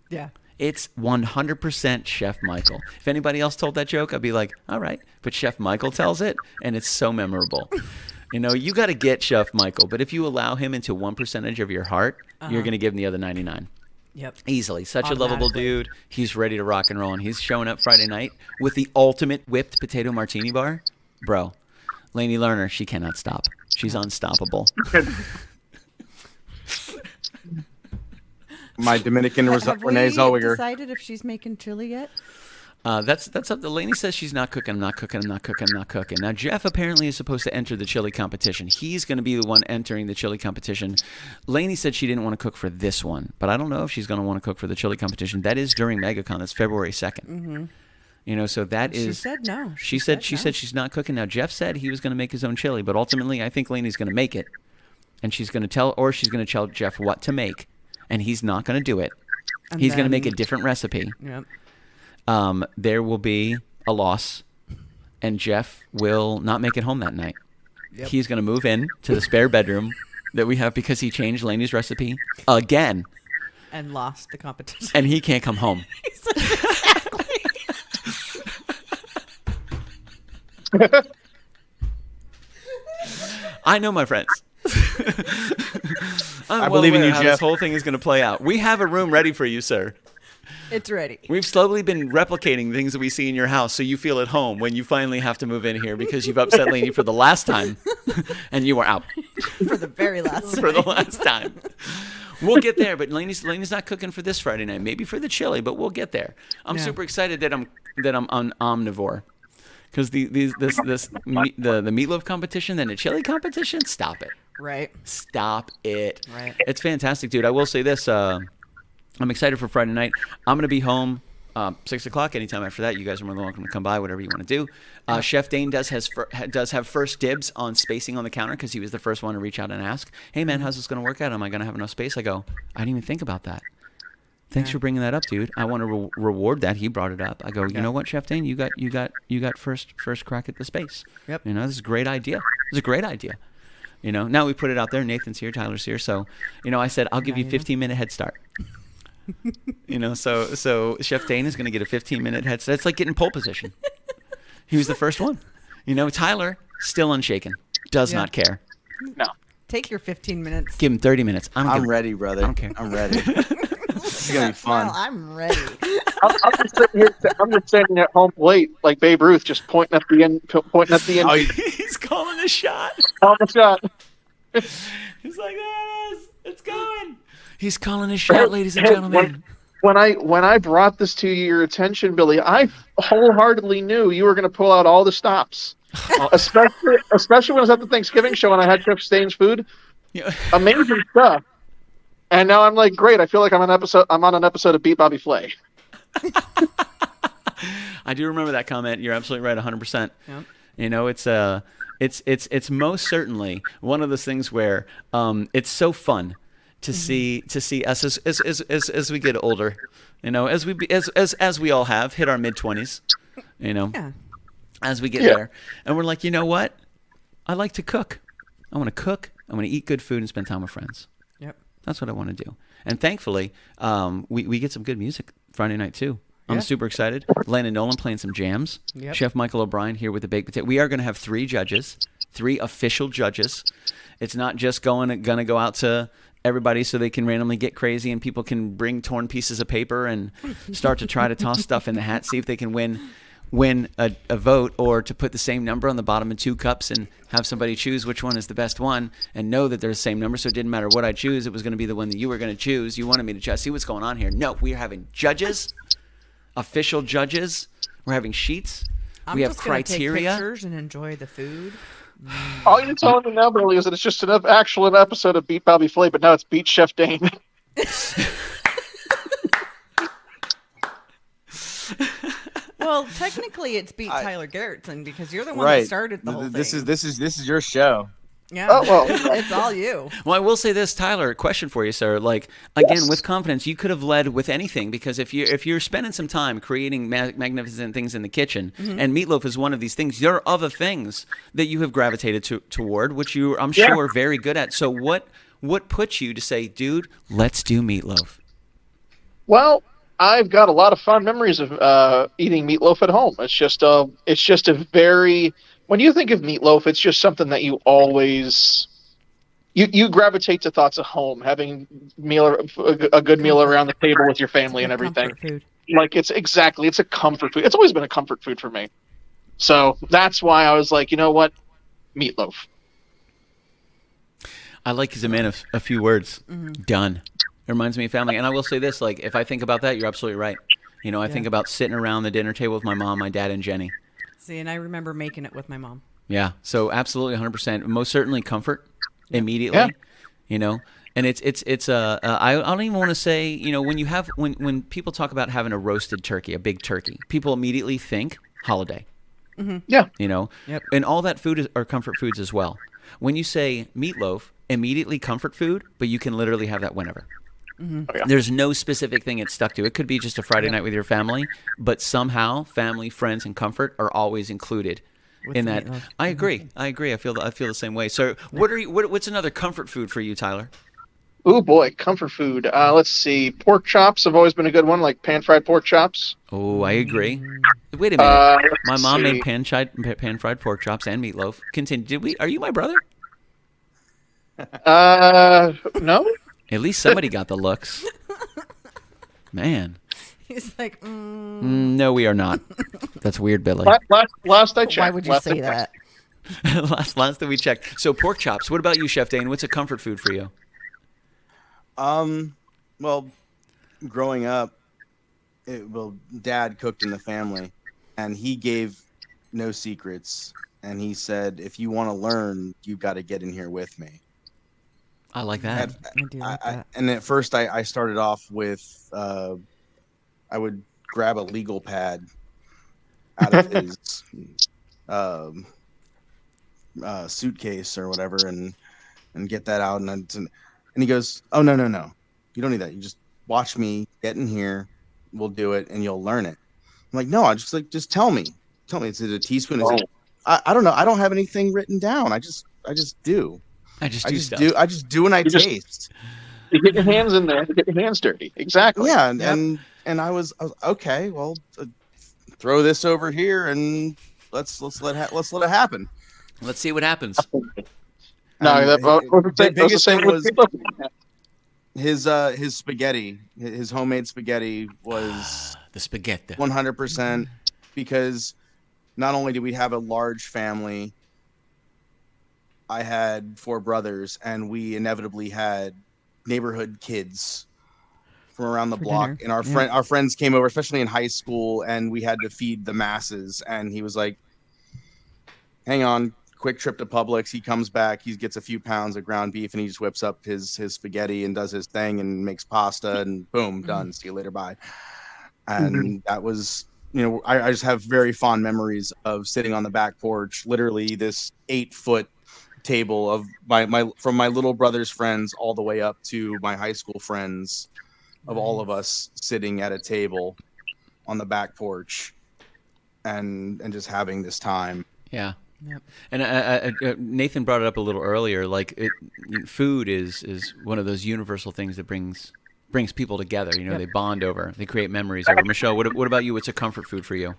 Yeah. It's 100% Chef Michael. If anybody else told that joke, I'd be like, all right. But Chef Michael tells it, and it's so memorable. You know, you got to get Chef Michael. But if you allow him into 1% of your heart, you're going to give him the other 99. Yep. Easily. Such a lovable dude. He's ready to rock and roll. And he's showing up Friday night with the ultimate whipped potato martini bar. Bro, Lainey Lerner, she cannot stop. She's unstoppable. My Dominican Renee Zellweger. Have we decided if she's making chili yet? That's up to Lainey. Says she's not cooking. I'm not cooking. Now Jeff apparently is supposed to enter the chili competition. He's going to be the one entering the chili competition. Lainey said she didn't want to cook for this one, but I don't know if she's going to want to cook for the chili competition. That is during MegaCon. That's February 2nd. Mm-hmm. You know, so that is. She said no. She said she's not cooking. Now Jeff said he was going to make his own chili, but ultimately I think Lainey's going to make it, and she's going to tell Jeff what to make, and he's not going to do it. And He's going to make a then- different recipe. Yep. There will be a loss, and Jeff will not make it home that night. Yep. He's going to move in to the spare bedroom that we have because he changed Lainey's recipe again, And lost the competition. and he can't come home. I know, my friends. I believe in you, how Jeff. This whole thing is going to play out. We have a room ready for you, sir. It's ready. We've slowly been replicating things that we see in your house so you feel at home when you finally have to move in here because you've upset Lainey for the last time and you were out For the very last for the last time. We'll get there, but Lainey's not cooking for this Friday night. Maybe for the chili, but we'll get there. I'm Yeah. super excited that I'm on omnivore. Because the meatloaf competition and the chili competition, stop it. Right. Stop it. Right. It's fantastic, dude. I will say this. I'm excited for Friday night. I'm going to be home 6 o'clock. Anytime after that, you guys are more than welcome to come by, whatever you want to do. Chef Dane does have first dibs on spacing on the counter because he was the first one to reach out and ask, hey, man, how's this going to work out? Am I going to have enough space? I go, I didn't even think about that. Thanks for bringing that up, dude. I want to reward that. He brought it up. I go, you know what, Chef Dane? You got first crack at the space. Yep. You know, this is a great idea. It's a great idea. You know, now we put it out there. Nathan's here, Tyler's here. So, you know, I said I'll give you 15-minute head start. You know, so Chef Dane is going to get a 15-minute head start. It's like getting pole position. He was the first one. You know, Tyler still unshaken. Does not care. No. Take your 15 minutes. Give him 30 minutes. I'm ready, brother. I don't care. I'm ready. This is gonna be fun. Well, I'm ready. I'm just sitting here. I'm just sitting at home late, like Babe Ruth, just pointing at the end. Oh, He's calling a shot. Oh my God. He's like, there it is. It's going. He's calling his shot, ladies and gentlemen. When I brought this to your attention, Billy, I wholeheartedly knew you were going to pull out all the stops, especially when it was at the Thanksgiving show and I had Chef Dane's food. Yeah. Amazing stuff. And now I'm like, great. I feel like I'm on an episode of Beat Bobby Flay. I do remember that comment. You're absolutely right, 100%. Yep. You know, it's most certainly one of those things where it's so fun to see us as we get older. You know, as we all have hit our mid-20s. You know, Yeah. as we get there, and we're like, you know what? I like to cook. I want to cook. I want to eat good food and spend time with friends. Yep. That's what I want to do. And thankfully, we get some good music Friday night too. I'm Yeah. super excited. Landon Nolan playing some jams. Yep. Chef Michael O'Brien here with the baked potato. We are going to have 3 judges, 3 official judges. It's not just going to go out to everybody so they can randomly get crazy and people can bring torn pieces of paper and start to try to toss stuff in the hat, see if they can win a vote, or to put the same number on the bottom of 2 cups and have somebody choose which one is the best one and know that they're the same number, so it didn't matter what I choose, it was going to be the one that you were going to choose. You wanted me to choose. See what's going on here. No, we are having judges, official judges. We're having sheets. I'm We have just gonna criteria. Take pictures and enjoy the food. All you're telling me now, Billy, is that it's just an actual episode of Beat Bobby Flay, but now it's Beat Chef Dane. Well, technically, it's beat Tyler Garretson because you're the one that Right. started the whole thing. This is your show. Yeah. Oh, well. It's all you. Well, I will say this, Tyler. Question for you, sir. Like again, with confidence, you could have led with anything because if you're spending some time creating magnificent things in the kitchen, and meatloaf is one of these things, there are other things that you have gravitated toward, which I'm sure are very good at. So what put you to say, dude, let's do meatloaf? Well, I've got a lot of fond memories of eating meatloaf at home. It's just a very, when you think of meatloaf, it's just something that you always you gravitate to thoughts of home, having a good meal around the table with your family and everything. Comfort food. Like it's a comfort food. It's always been a comfort food for me. So that's why I was like, you know what, meatloaf. I like he's a man of a few words. Done. It reminds me of family. And I will say this, like, if I think about that, you're absolutely right. You know, I think about sitting around the dinner table with my mom, my dad, and Jenny. See, and I remember making it with my mom. Yeah. So absolutely 100%. Most certainly comfort immediately, Yeah. you know, and it's I don't even want to say, you know, when people talk about having a roasted turkey, a big turkey, people immediately think holiday. Yeah. You know, Yep. and all that food are comfort foods as well. When you say meatloaf, immediately comfort food, but you can literally have that whenever. Oh, yeah. There's no specific thing it's stuck to. It could be just a Friday night with your family, but somehow family, friends, and comfort are always included With in the that. meatloaf. I agree. I feel the same way. So, what's another comfort food for you, Tyler? Oh boy, comfort food. Let's see. Pork chops have always been a good one, like pan-fried pork chops. Oh, I agree. Wait a minute. My Let's mom see. made pan-fried pork chops and meatloaf. Continue. Are you my brother? No. At least somebody got the looks. Man. He's like, No, we are not. That's weird, Billy. Last I checked. why would you last say I checked. last that we checked. So pork chops. What about you, Chef Dane? What's a comfort food for you? Well, growing up, Dad cooked in the family, and he gave no secrets. And he said, if you want to learn, you've got to get in here with me. I like that. I do like that. And at first, I started off with, I would grab a legal pad out of his suitcase or whatever, and get that out, and he goes, "Oh no, you don't need that. You just watch me get in here. We'll do it, and you'll learn it." I'm like, "No, just tell me. Is it a teaspoon? Is it? I don't know. I don't have anything written down. I just do. I just do stuff. I just do, and I taste." You get your hands in there. You get your hands dirty. Exactly. Yeah, and I was okay. Well, throw this over here, and let's let it happen. Let's see what happens. No, The biggest thing was was his spaghetti. His homemade spaghetti was The spaghetti. 100%, because not only did we have a large family, I had 4 brothers, and we inevitably had neighborhood kids from around the For block, dinner. and our friends came over, especially in high school, and we had to feed the masses. And he was like, "Hang on, quick trip to Publix." He comes back, he gets a few pounds of ground beef, and he just whips up his spaghetti and does his thing and makes pasta, and boom, done. See you later, bye. And that was, I just have very fond memories of sitting on the back porch, literally this 8-foot table of from my little brother's friends all the way up to my high school friends, of all of us sitting at a table on the back porch and just having this time. Yeah. Yep. And Nathan brought it up a little earlier. Like, food is one of those universal things that brings people together. They bond over, they create memories over. Michelle, what about you? What's a comfort food for you?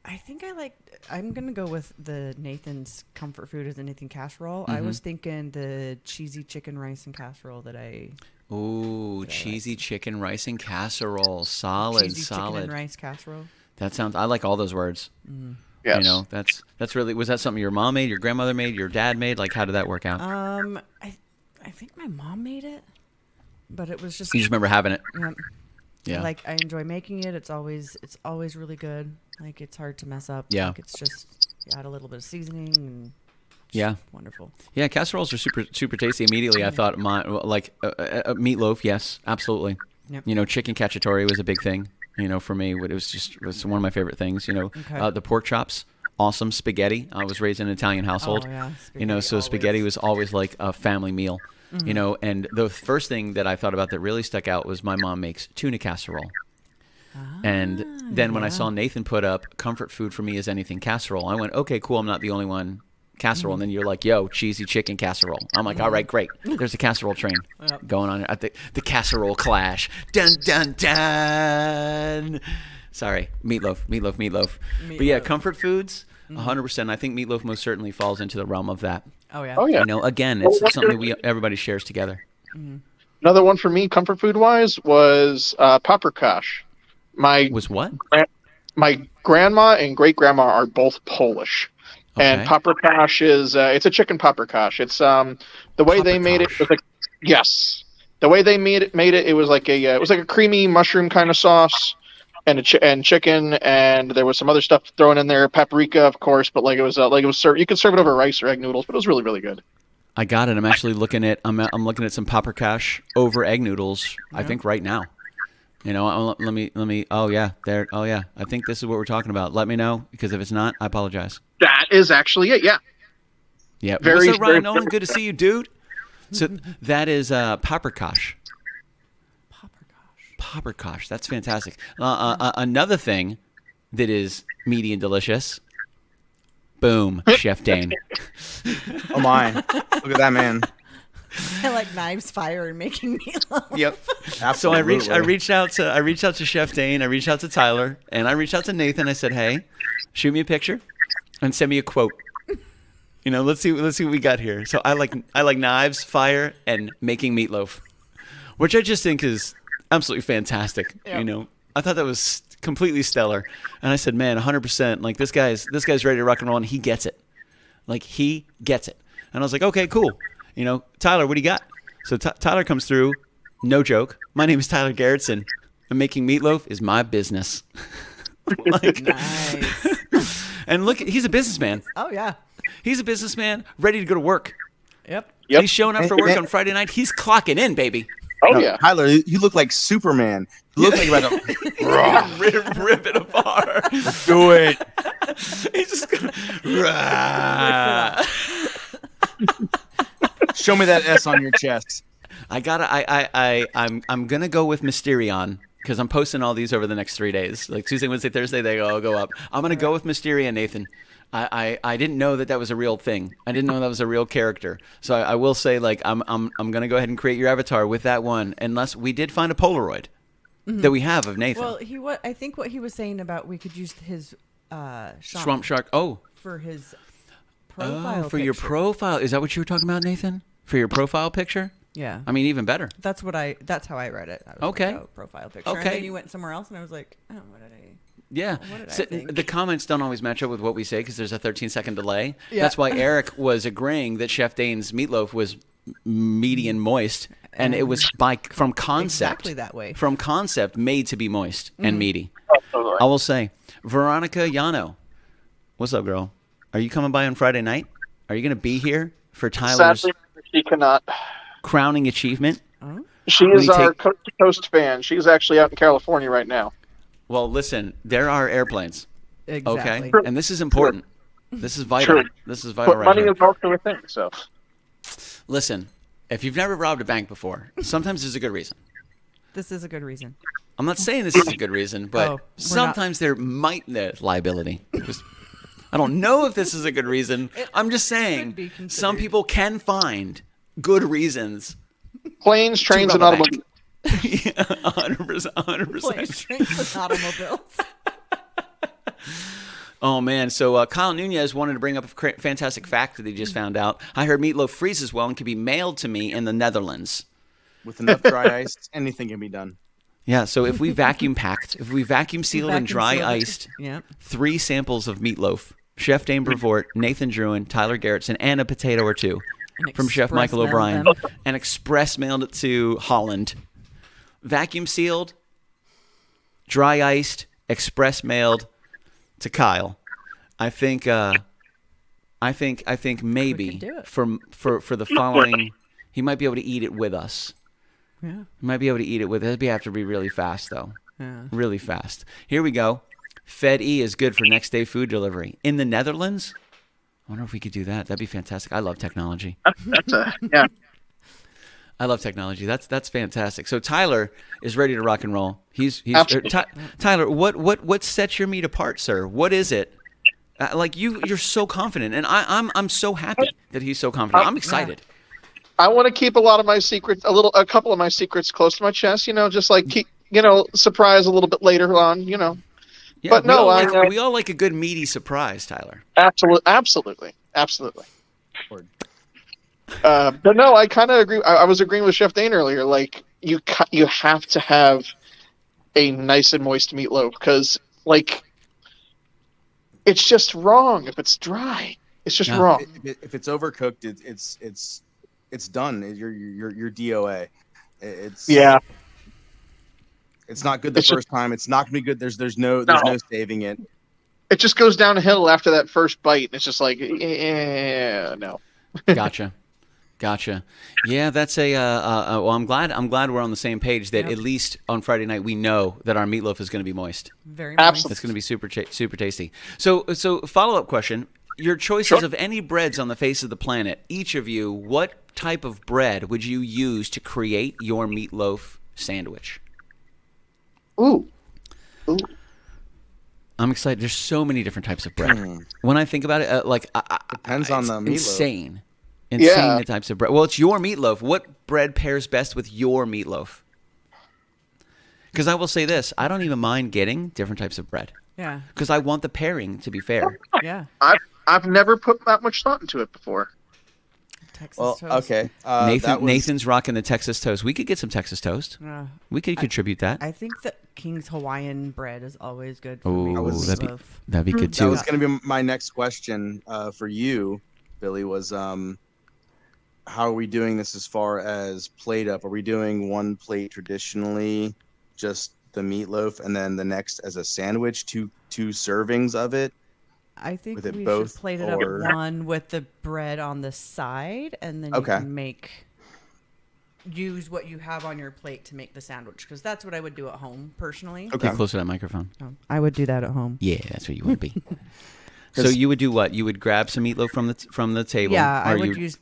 I think I'm going to go with the Nathan's comfort food is the Nathan casserole. I was thinking the cheesy chicken rice and casserole that I... Ooh, cheesy chicken rice and casserole. Solid. Cheesy chicken and rice casserole. That sounds, I like all those words. Yes. That's really, was that something your mom made, your grandmother made, your dad made? Like, how did that work out? I think my mom made it, but it was just... You just remember having it. Yeah. Yeah. I enjoy making it. It's always really good. Like, it's hard to mess up. Yeah. Like, it's just, you add a little bit of seasoning and Yeah. wonderful. Yeah, casseroles are super super tasty. Immediately, I thought meatloaf. Yes, absolutely. Yep. Chicken cacciatore was a big thing. For me, it was one of my favorite things. Okay. The pork chops, awesome. Spaghetti. I was raised in an Italian household. Oh, yeah. So spaghetti was always like a family meal. And the first thing that I thought about that really stuck out was my mom makes tuna casserole. And then when I saw Nathan put up comfort food for me is anything casserole, I went, okay, cool. I'm not the only one. Casserole, and then you're like, yo, cheesy chicken casserole. I'm like, all right, great. There's a casserole train going on at the casserole clash. Dun dun dun. Sorry, meatloaf. But yeah, comfort foods, 100%. I think meatloaf most certainly falls into the realm of that. Oh yeah. Oh yeah. Again, it's something that everybody shares together. Another one for me, comfort food wise, was paprikash. Was what? My grandma and great grandma are both Polish. Okay. And paprikash is it's a chicken paprikash. It's the way they made it was like, yes. The way they made it was like a creamy mushroom kind of sauce and chicken, and there was some other stuff thrown in there, paprika of course, but it was served, you could serve it over rice or egg noodles, but it was really really good. I got it. I'm actually looking at I'm looking at some paprikash over egg noodles. I think right now. Let me. Oh yeah, there. Oh yeah. I think this is what we're talking about. Let me know, because if it's not, I apologize. That is actually it. Yeah. Yeah. Very, What's up, Ryan very- Nolan? Good to see you, dude. So that is paprikash. Haberkosh. That's fantastic. Another thing that is meaty and delicious. Boom, Chef Dane. Oh my! Look at that man. I like knives, fire, and making meatloaf. Yep. So Absolutely. I reached out to Chef Dane. I reached out to Tyler, and I reached out to Nathan. I said, "Hey, shoot me a picture and send me a quote. You know, let's see what we got here." So I like knives, fire, and making meatloaf, which I just think is absolutely fantastic. Yep. You know, I thought that was completely stellar, and I said, "Man, 100%. Like this guy's ready to rock and roll, and he gets it. Like he gets it." And I was like, "Okay, cool." You know, Tyler, what do you got? So Tyler comes through. No joke. My name is Tyler Garretson, and making meatloaf is my business. Like, Nice. and look, he's a businessman. Oh yeah. He's a businessman ready to go to work. Yep. Yep. He's showing up for work on Friday night. He's clocking in, baby. Oh No, yeah. Tyler, you look like Superman. You look like you're about to Rip it apart. do it. He's just gonna. Show me that S on your chest. I'm gonna go with Mysterion because I'm posting all these over the next 3 days. Like Tuesday, Wednesday, Thursday, they all go up. I'm gonna go with Mysterion, Nathan. I didn't know that was a real thing. I didn't know that was a real character. So I will say, like, I'm gonna go ahead and create your avatar with that one. Unless we did find a Polaroid that we have of Nathan. Well, I think what he was saying about we could use his Swamp Shark. Oh, for his profile. for your picture. profile. Is that what you were talking about, Nathan? For your profile picture? Yeah. I mean, even better. That's how I read it. I was Okay. Like, oh, profile picture. Okay. And then you went somewhere else, and I was like, oh, what did I? Yeah. What did I So think? the comments don't always match up with what we say because there's a 13-second delay. Yeah. That's why Eric was agreeing that Chef Dane's meatloaf was meaty and moist, and it was from concept. Exactly that way. From concept, made to be moist and meaty. Absolutely. I will say, Veronica Yano, what's up, girl? Are you coming by on Friday night? Are you going to be here for Tyler's Sadly, she cannot. crowning achievement? She Will is you our take- Coast to Coast fan. She's actually out in California right now. Well, listen, there are airplanes, Exactly. okay? And this is important. This is vital. True. This is vital But right money here. is also a thing. So Listen, if you've never robbed a bank before, sometimes there's a good reason. This is a good reason. I'm not saying this is a good reason, but Oh, we're sometimes there's liability. I don't know if this is a good reason. I'm just could be saying considered. some people can find good reasons. planes, trains, and rob a bank. automobiles. Yeah, 100%. Planes, trains, and automobiles. Oh, man. So Kyle Nunez wanted to bring up a fantastic fact that he just found out. I heard meatloaf freezes well and can be mailed to me in the Netherlands. With enough dry ice, anything can be done. Yeah, so if we vacuum sealed and dry iced Yeah. 3 samples of meatloaf, Chef Dane Brevoort, Nathan Drouin, Tyler Garretson, and a potato or two And from Chef express Michael mail O'Brien, them. and express mailed it to Holland. Vacuum sealed, dry iced, express mailed to Kyle. I think maybe do it. for the following, he might be able to eat it with us. Yeah. He might be able to eat it with us. It'd have to be really fast though. Yeah. Really fast. Here we go. Fed E is good for next day food delivery in the Netherlands. I wonder if we could do that. That'd be fantastic. I love technology. Yeah. I love technology. That's fantastic. So Tyler is ready to rock and roll. He's Absolutely. Tyler. What sets your meat apart, sir? What is it? Like you're so confident, and I'm so happy that he's so confident. I'm excited. I want to keep a lot of my secrets, a couple of my secrets close to my chest. Just like keep, surprise a little bit later on. Yeah, But no, we all like a good meaty surprise, Tyler. Absolutely. But no, I kind of agree. I was agreeing with Chef Dane earlier. Like you have to have a nice and moist meatloaf because it's just wrong if it's dry. It's just Yeah. wrong. If it's overcooked, it's done. Your DOA. Yeah. It's not good the It's first time. It's not gonna be good. There's no saving it. It just goes downhill after that first bite. It's just like, no. Gotcha. Yeah, that's well, I'm glad we're on the same page that Yep. at least on Friday night we know that our meatloaf is going to be moist. Very Absolutely. It's going to be super tasty. So follow-up question. Your choices of any breads on the face of the planet, each of you, what type of bread would you use to create your meatloaf sandwich? Ooh. Ooh. I'm excited. There's so many different types of bread. When I think about it, Depends on it's the meatloaf. Insane Yeah. the types of bread. Well, it's your meatloaf. What bread pairs best with your meatloaf? Because I will say this, I don't even mind getting different types of bread. Yeah. Because I want the pairing to be fair. Yeah. I've never put that much thought into it before. Texas Well, toast. okay. that was- Nathan's rocking the Texas toast. We could get some Texas toast. We could contribute that. I think that King's Hawaiian bread is always good for Oh, me. that'd be good That too. was going to be my next question for you, Billy, was how are we doing this as far as plate up? Are we doing one plate traditionally, just the meatloaf, and then the next as a sandwich, two servings of it? I think with it we both, should plate it or- up one with the bread on the side, and then Okay. you can use what you have on your plate to make the sandwich, because that's what I would do at home personally. Okay. Get close to that microphone. I would do that at home. Yeah, that's where you would be. So you would do what? You would grab some meatloaf from the table. Yeah, I or would you- use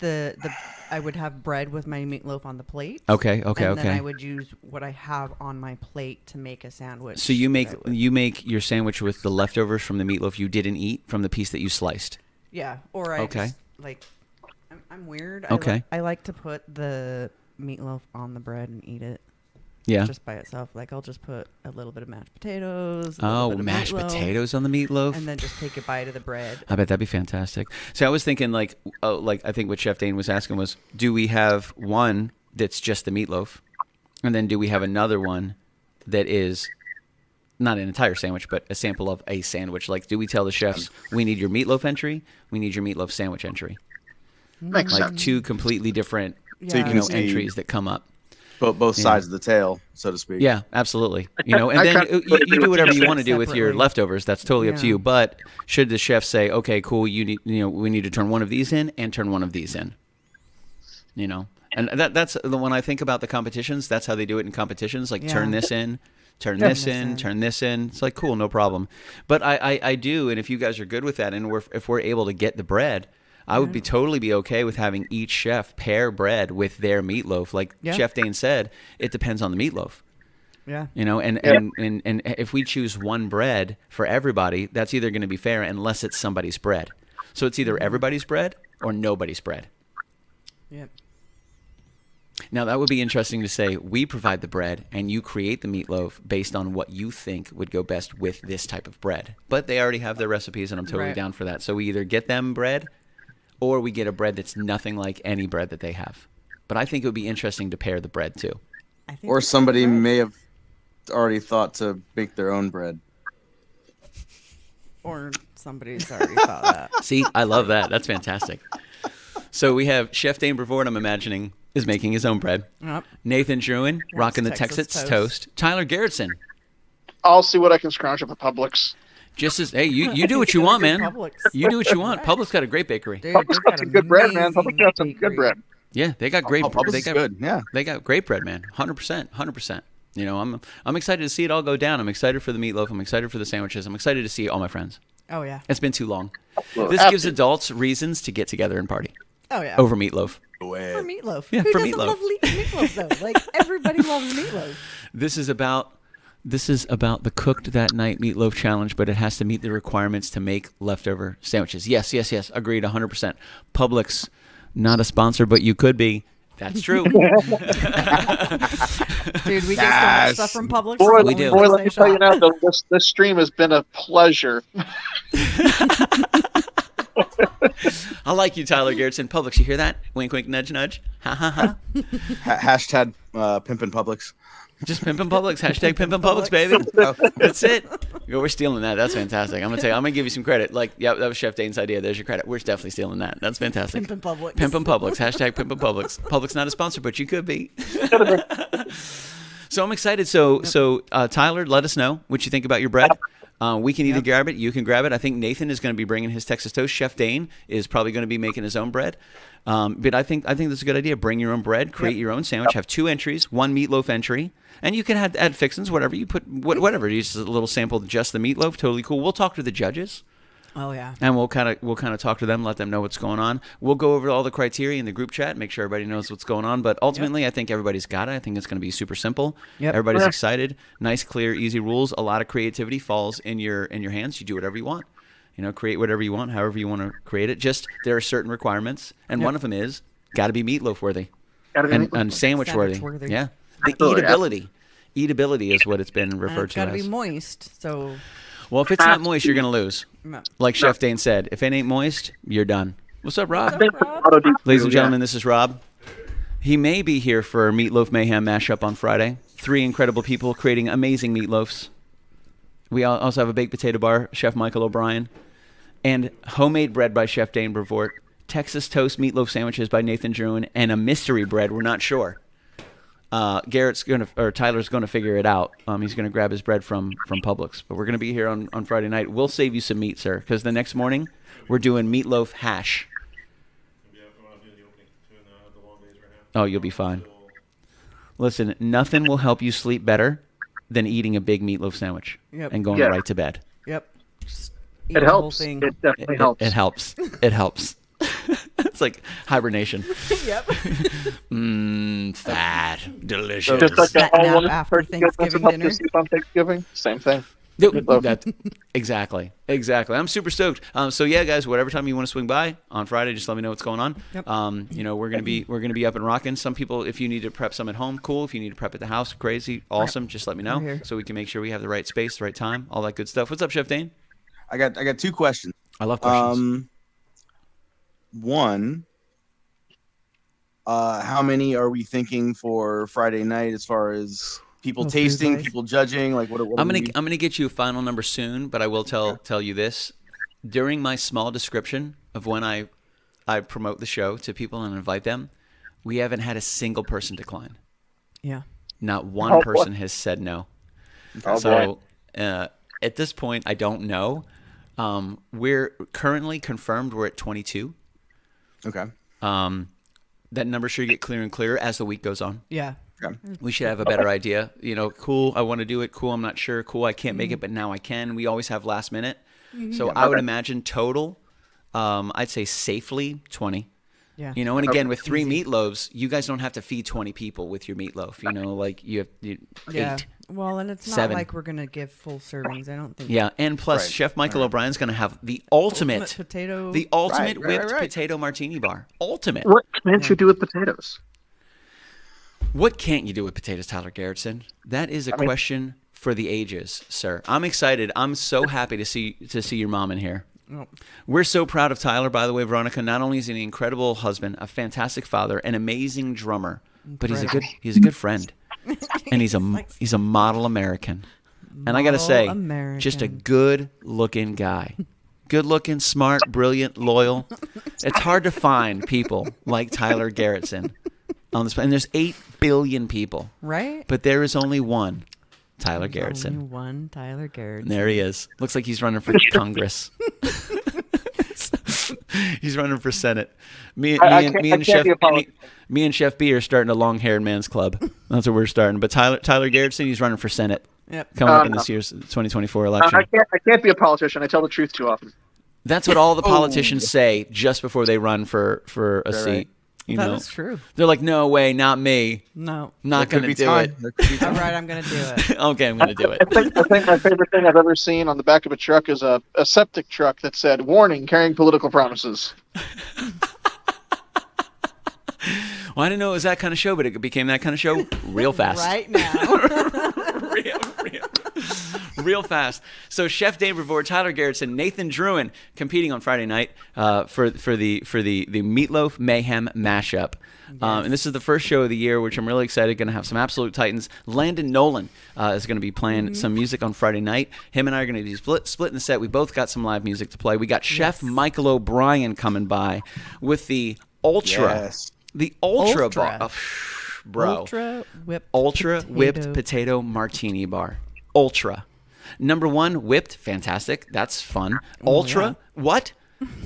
I would have bread with my meatloaf on the plate. Okay. And then I would use what I have on my plate to make a sandwich. So you that I would- make your sandwich with the leftovers from the meatloaf you didn't eat from the piece that you sliced. Yeah, or I Okay. just, like, I'm weird. Okay. I like to put the meatloaf on the bread and eat it. Yeah. Just by itself. Like, I'll just put a little bit of mashed potatoes. Mashed potatoes on the meatloaf. And then just take a bite of the bread. I bet that'd be fantastic. So I was thinking, like I think what Chef Dane was asking was, do we have one that's just the meatloaf, and then do we have another one that is not an entire sandwich, but a sample of a sandwich? Like, do we tell the chefs, we need your meatloaf entry, we need your meatloaf sandwich entry? Makes Like sense. two completely different, So you Yeah. can see- entries that come up. Both sides of the tail, so to speak. Yeah, absolutely. And I then kinda you do whatever you want to do with your separately. leftovers. That's totally up to Yeah. you. But should the chef say, okay, cool, we need to turn one of these in and turn one of these in. And that's when I think about the competitions. That's how they do it in competitions. Like turn Yeah. this in, turn this in, turn this in. It's like cool, no problem. But I do, and if you guys are good with that, and if we're able to get the bread, I would be totally be okay with having each chef pair bread with their meatloaf. Like Yeah. Chef Dane said, it depends on the meatloaf. Yeah. And if we choose one bread for everybody, that's either going to be fair unless it's somebody's bread. So it's either everybody's bread or nobody's bread. Yep. Now that would be interesting to say, we provide the bread and you create the meatloaf based on what you think would go best with this type of bread. But they already have their recipes and I'm totally Right. down for that. So we either get them bread or we get a bread that's nothing like any bread that they have. But I think it would be interesting to pair the bread too. I think Or it's somebody bread. may have already thought to make their own bread. Or somebody's already thought that. See, I love that. That's fantastic. So we have Chef Dane Brevoort, I'm imagining, is making his own bread. Yep. Nathan Drouin, rocking the Texas Texas toast. Tyler Garretson, I'll see what I can scrounge up at Publix. just as, hey, you do what you want, man. Publix. You do what you want. Publix got a great bakery. Dude, Publix they've got some good bread, man. amazing Publix got some bakery. good bread. Yeah, they got great. Oh, Publix they is got good. Yeah. They got great bread, man. 100%, 100%. I'm excited to see it all go down. I'm excited for the meatloaf. I'm excited for the sandwiches. I'm excited to see all my friends. Oh, yeah. It's been too long. Absolutely. This gives adults reasons to get together and party Oh, yeah. over meatloaf. For meatloaf. Yeah, Who for doesn't meatloaf. love meatloaf, though? Like, everybody loves meatloaf. This is about the cooked that night meatloaf challenge, but it has to meet the requirements to make leftover sandwiches. Yes. Agreed 100%. Publix, not a sponsor, but you could be. That's true. Dude, we get so much stuff from Publix. Boy, it's We the do. only boy, place let I me tell you shop. now, this stream has been a pleasure. I like you, Tyler Garretson. Publix, you hear that? Wink, wink, nudge, nudge. Ha, ha, ha. Hashtag pimpin' Publix. Just pimpin' Publix. Hashtag pimpin' Publix, baby. That's it. Yo, we're stealing that. That's fantastic. I'm gonna give you some credit. Like, yeah, that was Chef Dane's idea. There's your credit. We're definitely stealing that. That's fantastic. Pimpin' Publix. Pimpin' Publix. Hashtag Pimpin' Publix. Publix not a sponsor, but you could be. So I'm excited. So Tyler, let us know what you think about your bread. We can either grab it. You can grab it. I think Nathan is going to be bringing his Texas toast. Chef Dane is probably going to be making his own bread. But I think that's a good idea. Bring your own bread. Create your own sandwich. Have 2 entries. 1 meatloaf entry. And you can add fixins, whatever you put, whatever. Use a little sample of just the meatloaf. Totally cool. We'll talk to the judges Oh yeah. And we'll kind of talk to them, let them know what's going on. We'll go over all the criteria in the group chat, make sure everybody knows what's going on. But ultimately, I think everybody's got it. I think it's going to be super simple. Yep. Everybody's excited. Nice, clear, easy rules. A lot of creativity falls in your hands. You do whatever you want. Create whatever you want, however you want to create it. Just there are certain requirements, and one of them is got to be meatloaf worthy and sandwich worthy. Yeah, the eatability is what it's been referred to as. Got to be moist. So. Well, if it's not moist, you're going to lose. No. Like Chef Dane said, if it ain't moist, you're done. What's up, Rob? What's up, Rob? Ladies and gentlemen, this is Rob. He may be here for Meatloaf Mayhem Mashup on Friday. 3 incredible people creating amazing meatloafs. We also have a baked potato bar, Chef Michael O'Brien, and homemade bread by Chef Dane Brevoort, Texas toast meatloaf sandwiches by Nathan Drouin, and a mystery bread. We're not sure. Tyler's going to figure it out. He's going to grab his bread from Publix. But we're going to be here on Friday night. We'll save you some meat, sir, because the next morning we're doing meatloaf hash. Oh, you'll be fine. Listen, nothing will help you sleep better than eating a big meatloaf sandwich and going right to bed. Yep. Just eat It the whole helps. thing. It definitely helps. It helps. It helps. It's like hibernation. Yep. Fat, delicious. Just like That a nap woman after person gets Thanksgiving enough dinner. to sleep on Thanksgiving. Same thing. Exactly. I'm super stoked. So yeah, guys, whatever time you want to swing by on Friday, just let me know what's going on. Yep. We're gonna be up and rocking. Some people, if you need to prep some at home, cool. If you need to prep at the house, crazy, awesome. Just let me know We're here. so we can make sure we have the right space, the right time, all that good stuff. What's up, Chef Dane? I got 2 questions. I love questions. One, how many are we thinking for Friday night as far as people tasting, food-wise? people judging? Like, what I'm gonna get you a final number soon, but I will tell you this: during my small description of when I promote the show to people and invite them, we haven't had a single person decline. Yeah. Not one person has said no. Oh, So at this point, I don't know. We're currently confirmed. We're at 22. Okay. That number should get clearer and clearer as the week goes on. Yeah. Okay. We should have a better idea. Cool, I want to do it. Cool, I'm not sure. Cool, I can't make it, but now I can. We always have last minute. So I would imagine total, I'd say safely 20. Yeah. And again, with 3 meatloaves, you guys don't have to feed 20 people with your meatloaf. Like you have 8. Yeah. Well, and it's not 7. like we're gonna give full servings. I don't think. Yeah, and plus Right. Chef Michael O'Brien's going to have the ultimate potato. Right. whipped potato martini bar. Ultimate. What can't you do with potatoes? What can't you do with potatoes, Tyler Garretson? That is a question for the ages, sir. I'm excited. I'm so happy to see your mom in here. Oh. We're so proud of Tyler, by the way, Veronica. Not only is he an incredible husband, a fantastic father, an amazing drummer, but he's a good friend. And he's a model American. And I got to say, American. just a good-looking guy. Good-looking, smart, brilliant, loyal. It's hard to find people like Tyler Garretson on this. And there's 8 billion people. Right. But there is only one Tyler Only Garretson. one Tyler Garretson. There he is. Looks like he's running for Congress. He's running for Senate. Me and Chef B are starting a long-haired man's club. That's what we're starting. But Tyler Garretson, he's running for Senate. Yep. Coming up in this year's 2024 election. I can't be a politician. I tell the truth too often. That's what all the politicians say just before they run for a seat. right. You That's true. They're like, no way, not me. No. Not going to do it. All right, I'm gonna do it. Okay, I'm going to do it. I think my favorite thing I've ever seen on the back of a truck is a septic truck that said, "Warning, carrying political promises." Well, I didn't know it was that kind of show, but it became that kind of show real fast. Right now. real fast. So Chef Dane Brevoort, Tyler Garretson, Nathan Drouin competing on Friday night for the Meatloaf Mayhem Mashup. And this is the first show of the year, which I'm really excited. Going to have some absolute titans. Landon Nolan is going to be playing some music on Friday night. Him and I are going to be splitting the set. We both got some live music to play. We got Chef Michael O'Brien coming by with the Ultra. Yes. The Ultra Ultra. bar. Bro. Ultra Whipped potato martini bar. Ultra. Number 1, whipped. Fantastic. That's fun. Ultra. What?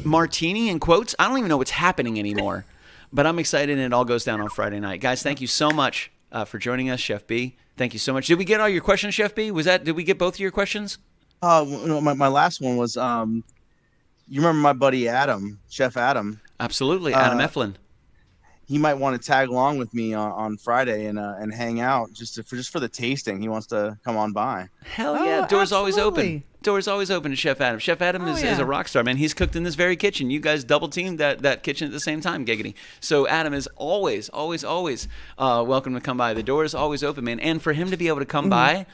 Martini in quotes? I don't even know what's happening anymore. But I'm excited, and it all goes down on Friday night. Guys, thank you so much for joining us, Chef B. Thank you so much. Did we get all your questions, Chef B? Did we get both of your questions? My last one was you remember my buddy Adam, Chef Adam. Absolutely, Adam Eflin. He might want to tag along with me on Friday and hang out just for the tasting. He wants to come on by. Hell yeah! Doors always open. absolutely. Doors always open to Chef Adam. Chef Adam is yeah. a rock star, man. He's cooked in this very kitchen. You guys double teamed that kitchen at the same time, giggity. So Adam is always welcome to come by. The door is always open, man. And for him to be able to come by,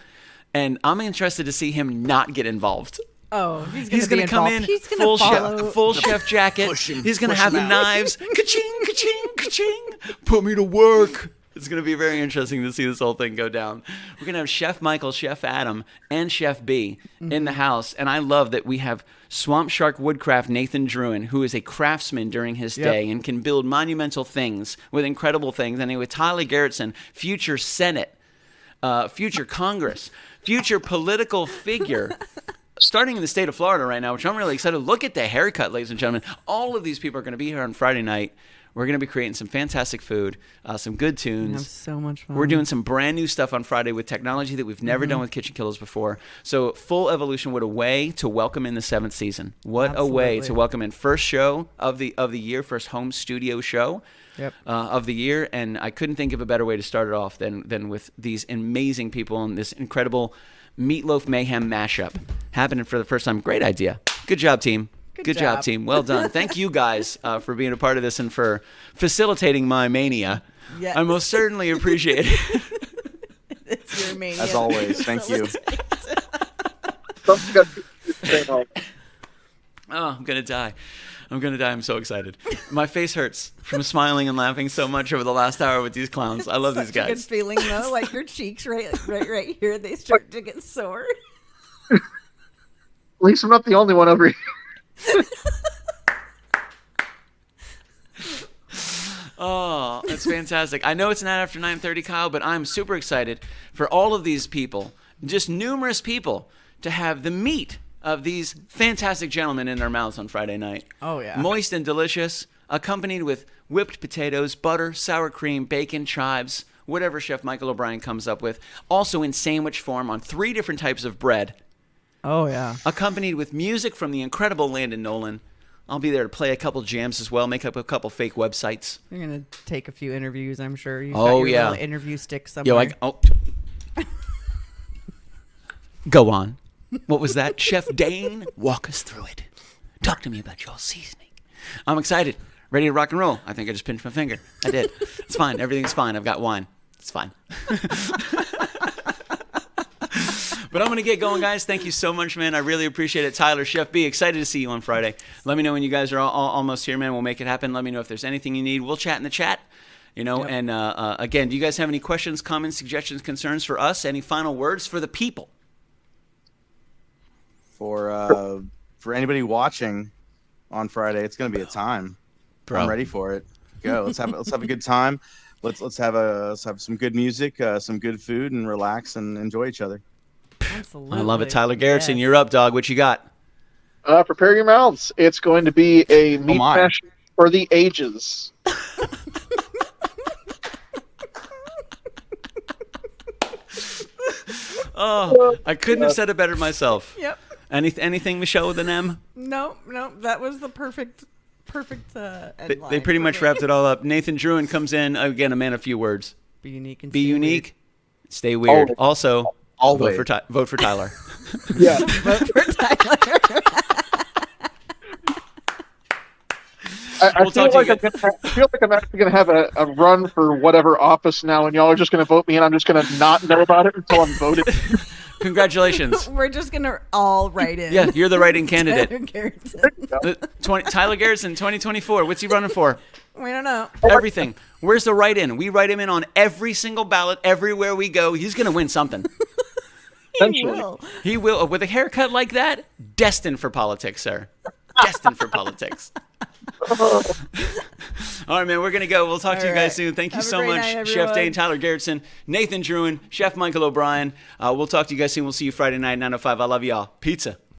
and I'm interested to see him not get involved. Oh, He's going to come in He's gonna full chef jacket. He's going to have the out. knives. Ka-ching, ka-ching, ka-ching. Put me to work. It's going to be very interesting to see this whole thing go down. We're going to have Chef Michael, Chef Adam, and Chef B in the house. And I love that we have Swamp Shark Woodcraft Nathan Drouin, who is a craftsman during his day and can build monumental things with incredible things. And with Tyler Garretson, future Senate, future Congress, future political figure. Starting in the state of Florida right now, which I'm really excited. Look at the haircut, ladies and gentlemen. All of these people are going to be here on Friday night. We're going to be creating some fantastic food, some good tunes. Have so much fun. We're doing some brand new stuff on Friday with technology that we've never done with KitchenKillaz before. So full evolution. What a way to welcome in the 7th season. What a way to welcome in first show of the year, first home studio show. Of the year, and I couldn't think of a better way to start it off than with these amazing people and this incredible Meatloaf Mayhem mashup happening for the first time. Great idea. Good job, team. Good job, team. Well done. Thank you guys for being a part of this and for facilitating my mania. Yes. I most certainly appreciate it. It's your mania. As always, thank you. Oh, I'm going to die. I'm so excited. My face hurts from smiling and laughing so much over the last hour with these clowns. I love these Such a good guys. feeling though, like your cheeks right here, they start to get sore. At least I'm not the only one over here. Oh, that's fantastic. I know it's not after 9:30, Kyle, but I'm super excited for all of these people, just numerous people, to have the meat of these fantastic gentlemen in their mouths on Friday night. Oh, yeah. Moist and delicious, accompanied with whipped potatoes, butter, sour cream, bacon, chives, whatever Chef Michael O'Brien comes up with. Also in sandwich form on 3 different types of bread. Oh, yeah. Accompanied with music from the incredible Landon Nolan. I'll be there to play a couple jams as well, make up a couple fake websites. You're going to take a few interviews, I'm sure. You've Oh, got your yeah. little interview stick somewhere. Go on. What was that? Chef Dane, walk us through it. Talk to me about your seasoning. I'm excited. Ready to rock and roll. I think I just pinched my finger. I did. It's fine. Everything's fine. I've got wine. It's fine. But I'm going to get going, guys. Thank you so much, man. I really appreciate it. Tyler, Chef B, excited to see you on Friday. Let me know when you guys are all almost here, man. We'll make it happen. Let me know if there's anything you need. We'll chat in the chat. And again, do you guys have any questions, comments, suggestions, concerns for us? Any final words for the people? For anybody watching on Friday, it's going to be a time. Bro. I'm ready for it. Go. Let's have a good time. Let's have some good music, some good food, and relax and enjoy each other. Absolutely. I love it. Tyler Garretson, Yes. you're up, dog. What you got? Prepare your mouths. It's going to be a meat mash for the ages. Oh, I couldn't have said it better myself. Yep. Anything, Michelle, with an M? No, that was the perfect They pretty much wrapped it all up. Nathan Drouin comes in, again, a man of few words. Be unique and Be stay unique, stay weird. Also, Always. vote for Tyler. Yeah. Vote for Tyler. I feel like I'm actually going to have a run for whatever office now, and y'all are just going to vote me in. I'm just going to not know about it until I'm voted. Congratulations. We're just gonna all write in. Yeah, you're the writing candidate. Tyler Garretson. Tyler Garretson, 2024. What's he running for? We don't know. Everything. Where's the write-in? We write him in on every single ballot, everywhere we go. He's going to win something. He will. He will. With a haircut like that, destined for politics, sir. Destined for politics. All right, man, we're going to go. We'll talk to you guys soon. Thank you so much, Chef Dane, Tyler Garretson, Nathan Drouin, Chef Michael O'Brien. We'll talk to you guys soon. We'll see you Friday night, 9:05. I love y'all. Pizza.